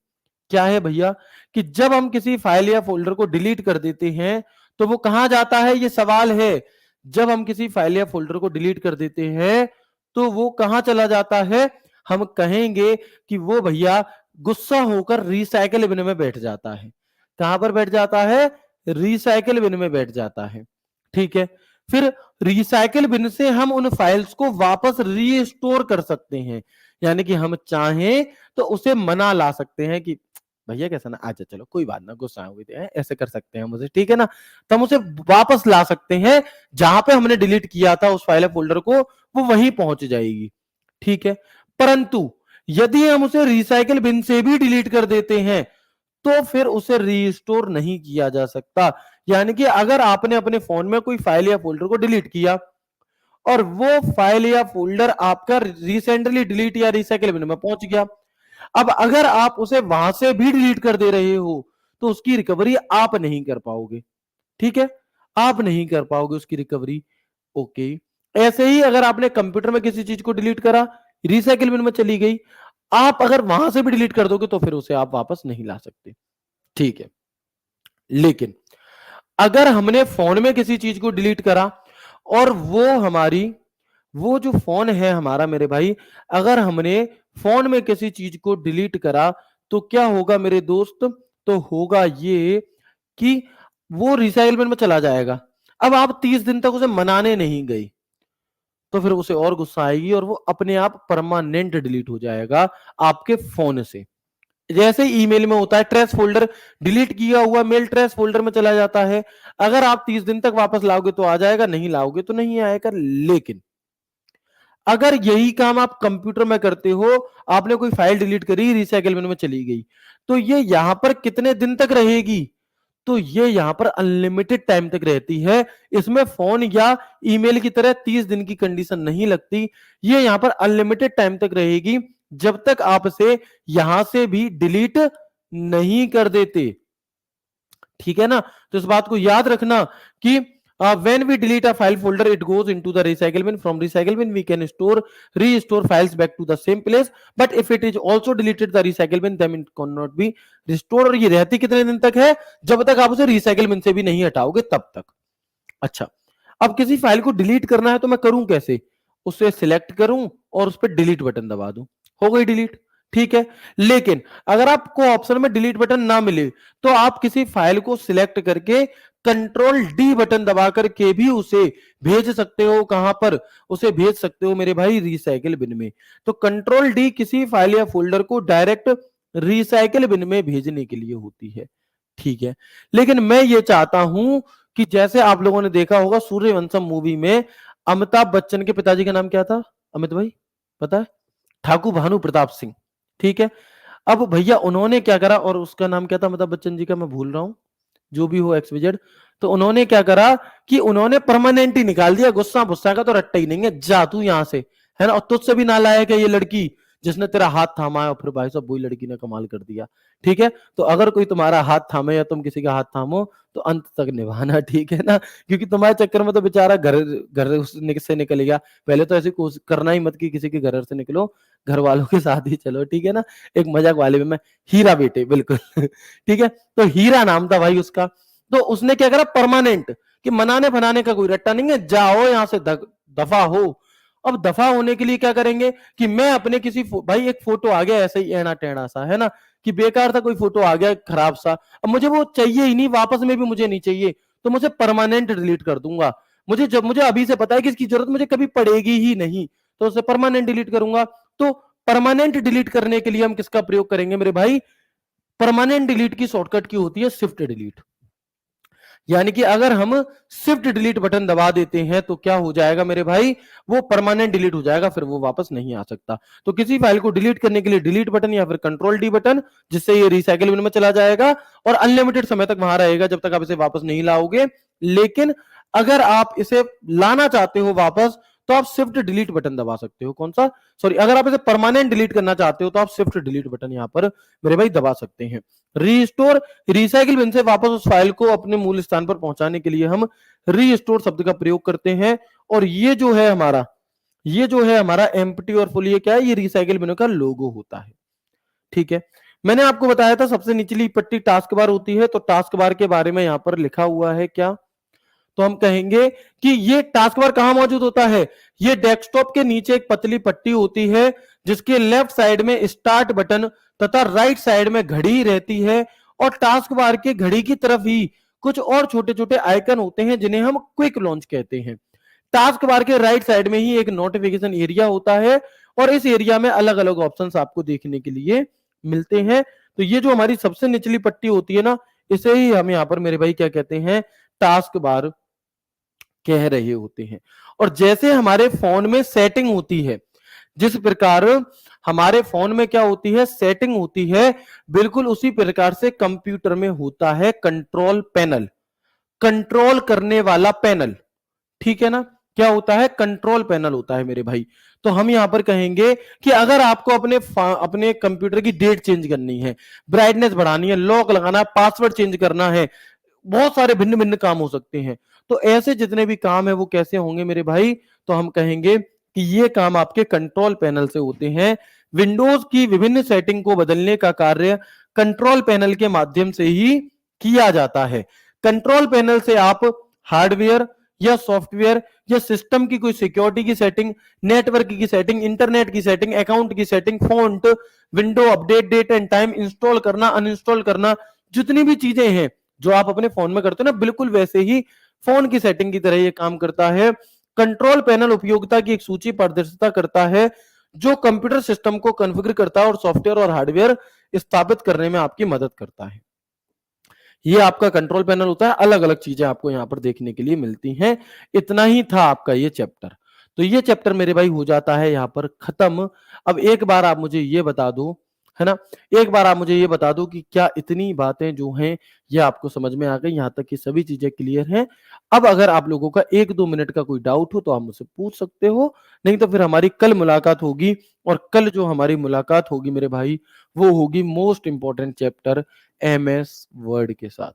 [SPEAKER 1] क्या है भैया कि जब हम किसी फाइल या फोल्डर को डिलीट कर देते हैं तो वो कहां जाता है, ये सवाल है। जब हम किसी फाइल या फोल्डर को डिलीट कर देते हैं तो वो कहां चला जाता है, हम कहेंगे कि वो भैया गुस्सा होकर रिसाइकिल बिन में बैठ जाता है। कहां पर बैठ जाता है, रिसाइकिल बिन में बैठ जाता है। ठीक है, फिर रिसाइकिल बिन से हम उन फाइल्स को वापस रीस्टोर कर सकते हैं, यानी कि हम चाहें तो उसे मना ला सकते हैं कि भैया कैसा ना, अच्छा चलो कोई बात ना, गुस्सा हुए थे ऐसे कर सकते हैं मुझे, ठीक है ना। तो हम उसे वापस ला सकते हैं, जहां पे हमने डिलीट किया था उस फाइल फोल्डर को, वो वहीं पहुंच जाएगी। ठीक है, परंतु यदि हम उसे रिसाइकिल बिन से भी डिलीट कर देते हैं तो फिर उसे रीस्टोर नहीं किया जा सकता। यानी कि अगर आपने अपने फोन में कोई फाइल या फोल्डर को डिलीट किया और वो फाइल या फोल्डर आपका रिसेंटली डिलीट या रिसाइकिल बिन में पहुंच गया, अब अगर आप उसे वहां से भी डिलीट कर दे रहे हो तो उसकी रिकवरी आप नहीं कर पाओगे। ठीक है, आप नहीं कर पाओगे उसकी रिकवरी। ओके, ऐसे ही अगर आपने कंप्यूटर में किसी चीज को डिलीट करा, रिसाइकिल बिन में चली गई, आप अगर वहां से भी डिलीट कर दोगे तो फिर उसे आप वापस नहीं ला सकते। ठीक है, लेकिन अगर हमने फोन में किसी चीज को डिलीट करा और वो जो फोन है हमारा मेरे भाई, अगर हमने फोन में किसी चीज को डिलीट करा तो क्या होगा मेरे दोस्त, तो होगा ये कि वो रिसाइकिल बिन में चला जाएगा। अब आप 30 दिन तक उसे मनाने नहीं गई तो फिर उसे और गुस्सा आएगी और वो अपने आप परमानेंट डिलीट हो जाएगा आपके फोन से। जैसे ईमेल में होता है, ट्रेस फोल्डर, डिलीट किया हुआ मेल ट्रेस फोल्डर में चला जाता है। अगर आप 30 दिन तक वापस लाओगे तो आ जाएगा, नहीं लाओगे तो नहीं आएगा। लेकिन अगर यही काम आप कंप्यूटर में करते हो, आपने कोई फाइल डिलीट करी, रिसाइकिल बिन में चली गई, तो ये यहां पर कितने दिन तक रहेगी, तो ये यहां पर अनलिमिटेड टाइम तक रहती है। इसमें फोन या ईमेल की तरह 30 दिन की कंडीशन नहीं लगती। ये यहां पर अनलिमिटेड टाइम तक रहेगी जब तक आप इसे यहां से भी डिलीट नहीं कर देते। ठीक है ना, तो इस बात को याद रखना कि when we delete a file folder it goes into the recycle bin. From recycle bin we can restore files back to the same place, but if it is also deleted the recycle bin then it cannot be restored. और ये रहती कितने दिन तक है, जब तक आप उसे रिसाइकिल बिन से भी नहीं हटाओगे तब तक। अच्छा, अब किसी फाइल को डिलीट करना है तो मैं करूं कैसे, उसे सिलेक्ट करूं और उस पर डिलीट बटन दबा दूं, हो गई डिलीट। ठीक है, लेकिन अगर आपको ऑप्शन में डिलीट बटन ना मिले तो आप किसी फाइल को सिलेक्ट करके कंट्रोल डी बटन दबा करके भी उसे भेज सकते हो। कहां पर उसे भेज सकते हो मेरे भाई, रिसाइकिल बिन में। तो कंट्रोल डी किसी फाइल या फोल्डर को डायरेक्ट रिसाइकिल बिन में भेजने के लिए होती है। ठीक है, लेकिन मैं ये चाहता हूं कि जैसे आप लोगों ने देखा होगा सूर्यवंशम मूवी में अमिताभ बच्चन के पिताजी का नाम क्या था, अमित भाई पता है, ठाकुर भानु प्रताप सिंह। ठीक है, अब भैया उन्होंने क्या करा, और उसका नाम क्या था अमिताभ बच्चन जी का, मैं भूल रहा हूं, जो भी हो XYZ। तो उन्होंने क्या करा कि उन्होंने परमानेंट ही निकाल दिया, गुस्सा गुस्सा का तो रट्टा ही नहीं है, जा तू यहां से, है ना। और तुझसे भी नालायक है ये लड़की जिसने तेरा हाथ थामा है। और फिर भाई साहब वही लड़की ने कमाल कर दिया। ठीक है, तो अगर कोई तुम्हारा हाथ थामे या तुम किसी का हाथ थामो तो अंत तक निभाना, ठीक है ना, क्योंकि तुम्हारे चक्कर में तो बेचारा घर घर से निकल गया। पहले तो ऐसी कोशिश करना ही मत कि किसी के घर से निकलो, घर वालों के साथ ही चलो, ठीक है ना। एक मजाक वाले में, मैं हीरा बेटे बिल्कुल ठीक है, तो हीरा नाम था भाई उसका। तो उसने क्या करा, परमानेंट, कि मनाने बनाने का कोई रट्टा नहीं है, जाओ यहां से, दफा हो। अब दफा होने के लिए क्या करेंगे कि मैं अपने किसी भाई एक फोटो आ गया ऐसे ही एड़ा टेढ़ा सा, है ना, कि बेकार था, कोई फोटो आ गया खराब सा, अब मुझे वो चाहिए ही नहीं, वापस में भी मुझे नहीं चाहिए, तो मुझे परमानेंट डिलीट कर दूंगा। मुझे जब मुझे अभी से पता है कि इसकी जरूरत मुझे कभी पड़ेगी ही नहीं, तो उसे परमानेंट डिलीट करूंगा। तो परमानेंट डिलीट करने के लिए हम किसका प्रयोग करेंगे मेरे भाई, परमानेंट डिलीट की शॉर्टकट की होती है शिफ्ट डिलीट। यानी कि अगर हम शिफ्ट डिलीट बटन दबा देते हैं तो क्या हो जाएगा मेरे भाई, वो परमानेंट डिलीट हो जाएगा, फिर वो वापस नहीं आ सकता। तो किसी फाइल को डिलीट करने के लिए डिलीट बटन या फिर कंट्रोल डी बटन, जिससे ये रिसाइकिल बिन में चला जाएगा और अनलिमिटेड समय तक वहां रहेगा जब तक आप इसे वापस नहीं लाओगे। लेकिन अगर आप इसे लाना चाहते हो वापस तो आप शिफ्ट डिलीट बटन दबा सकते हो। कौन सा, सॉरी, अगर आप इसे परमानेंट डिलीट करना चाहते हो तो आप शिफ्ट डिलीट बटन यहां पर मेरे भाई दबा सकते हैं। रीस्टोर, रिसाइकिल बिन से वापस उस फाइल को अपने मूल स्थान पर पहुंचाने के लिए हम रीस्टोर शब्द का प्रयोग करते हैं। और ये जो है हमारा ये जो है हमारा एम्प्टी और फुल, ये क्या है, ये रिसाइकिल बिन का लोगो होता है। ठीक है, मैंने आपको बताया था सबसे निचली पट्टी टास्क बार होती है, तो टास्क बार के बारे में यहां पर लिखा हुआ है क्या, तो हम कहेंगे कि ये टास्क बार कहां मौजूद होता है, ये डेस्कटॉप के नीचे एक पतली पट्टी होती है जिसके लेफ्ट साइड में स्टार्ट बटन तथा राइट साइड में घड़ी रहती है, और टास्क बार के घड़ी की तरफ ही कुछ और छोटे छोटे आइकन होते हैं जिन्हें हम क्विक लॉन्च कहते हैं। टास्क बार के राइट साइड में ही एक नोटिफिकेशन एरिया होता है, और इस एरिया में अलग अलग ऑप्शंस आपको देखने के लिए मिलते हैं। तो ये जो हमारी सबसे निचली पट्टी होती है ना, इसे ही हम यहाँ पर मेरे भाई क्या कहते हैं, टास्क बार कह रहे होते हैं। और जैसे हमारे फोन में सेटिंग होती है, जिस प्रकार हमारे फोन में क्या होती है, सेटिंग होती है, बिल्कुल उसी प्रकार से कंप्यूटर में होता है कंट्रोल पैनल, कंट्रोल करने वाला पैनल। ठीक है ना, क्या होता है, कंट्रोल पैनल होता है मेरे भाई। तो हम यहां पर कहेंगे कि अगर आपको अपने कंप्यूटर की डेट चेंज करनी है, ब्राइटनेस बढ़ानी है, लॉक लगाना है, पासवर्ड चेंज करना है, बहुत सारे भिन्न भिन्न काम हो सकते हैं। तो ऐसे जितने भी काम है वो कैसे होंगे मेरे भाई, तो हम कहेंगे कि ये काम आपके कंट्रोल पैनल से होते हैं। विंडोज की विभिन्न सेटिंग को बदलने का कार्य कंट्रोल पैनल के माध्यम से ही किया जाता है। कंट्रोल पैनल से आप हार्डवेयर या सॉफ्टवेयर या सिस्टम की कोई सिक्योरिटी की सेटिंग, नेटवर्क की सेटिंग, इंटरनेट की सेटिंग, अकाउंट की setting, font, window update, date and time, install करना, अनइंस्टॉल करना, जितनी भी चीजें हैं जो आप अपने फोन में करते हो ना, बिल्कुल वैसे ही फोन की सेटिंग की तरह ये काम करता है। कंट्रोल पैनल उपयोगिता की एक सूची प्रदर्शित करता है जो कंप्यूटर सिस्टम को कॉन्फ़िगर करता है और सॉफ्टवेयर और हार्डवेयर स्थापित करने में आपकी मदद करता है। ये आपका कंट्रोल पैनल होता है, अलग अलग चीजें आपको यहां पर देखने के लिए मिलती हैं। इतना ही था आपका ये चैप्टर। तो ये चैप्टर मेरे भाई हो जाता है यहां पर खत्म। अब एक बार आप मुझे ये बता दो, है ना, एक बार आप मुझे ये बता दो कि क्या इतनी बातें जो हैं ये आपको समझ में आ गई, यहां तक की सभी चीजें क्लियर हैं। अब अगर आप लोगों का 1-2 मिनट का कोई डाउट हो तो आप मुझसे पूछ सकते हो, नहीं तो फिर हमारी कल मुलाकात होगी, और कल जो हमारी मुलाकात होगी मेरे भाई, वो होगी most important chapter MS word के साथ।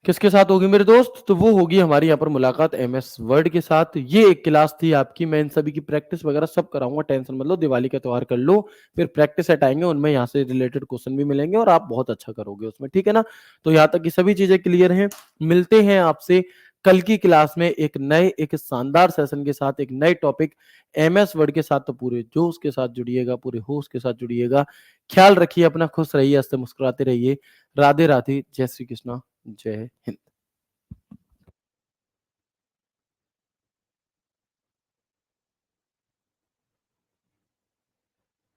[SPEAKER 1] किसके साथ होगी मेरे दोस्त, तो वो होगी हमारी यहाँ पर मुलाकात एमएस वर्ड के साथ। ये एक क्लास थी आपकी, मैं इन सभी की प्रैक्टिस वगैरह सब कराऊंगा, टेंशन मत लो, दिवाली का त्योहार कर लो, फिर प्रैक्टिस सेट आएंगे, उनमें यहाँ से रिलेटेड क्वेश्चन भी मिलेंगे और आप बहुत अच्छा करोगे उसमें, ठीक है ना। तो यहाँ तक की सभी चीजें क्लियर हैं। मिलते हैं आपसे कल की क्लास में एक नए, एक शानदार सेशन के साथ, एक नए टॉपिक एमएस वर्ड के साथ। तो पूरे जोश के साथ जुड़िएगा, पूरे होश के साथ जुड़िएगा। ख्याल रखिए अपना, खुश रहिए, हंसते मुस्कुराते रहिए। राधे राधे, जय श्री कृष्णा, जय हिंद।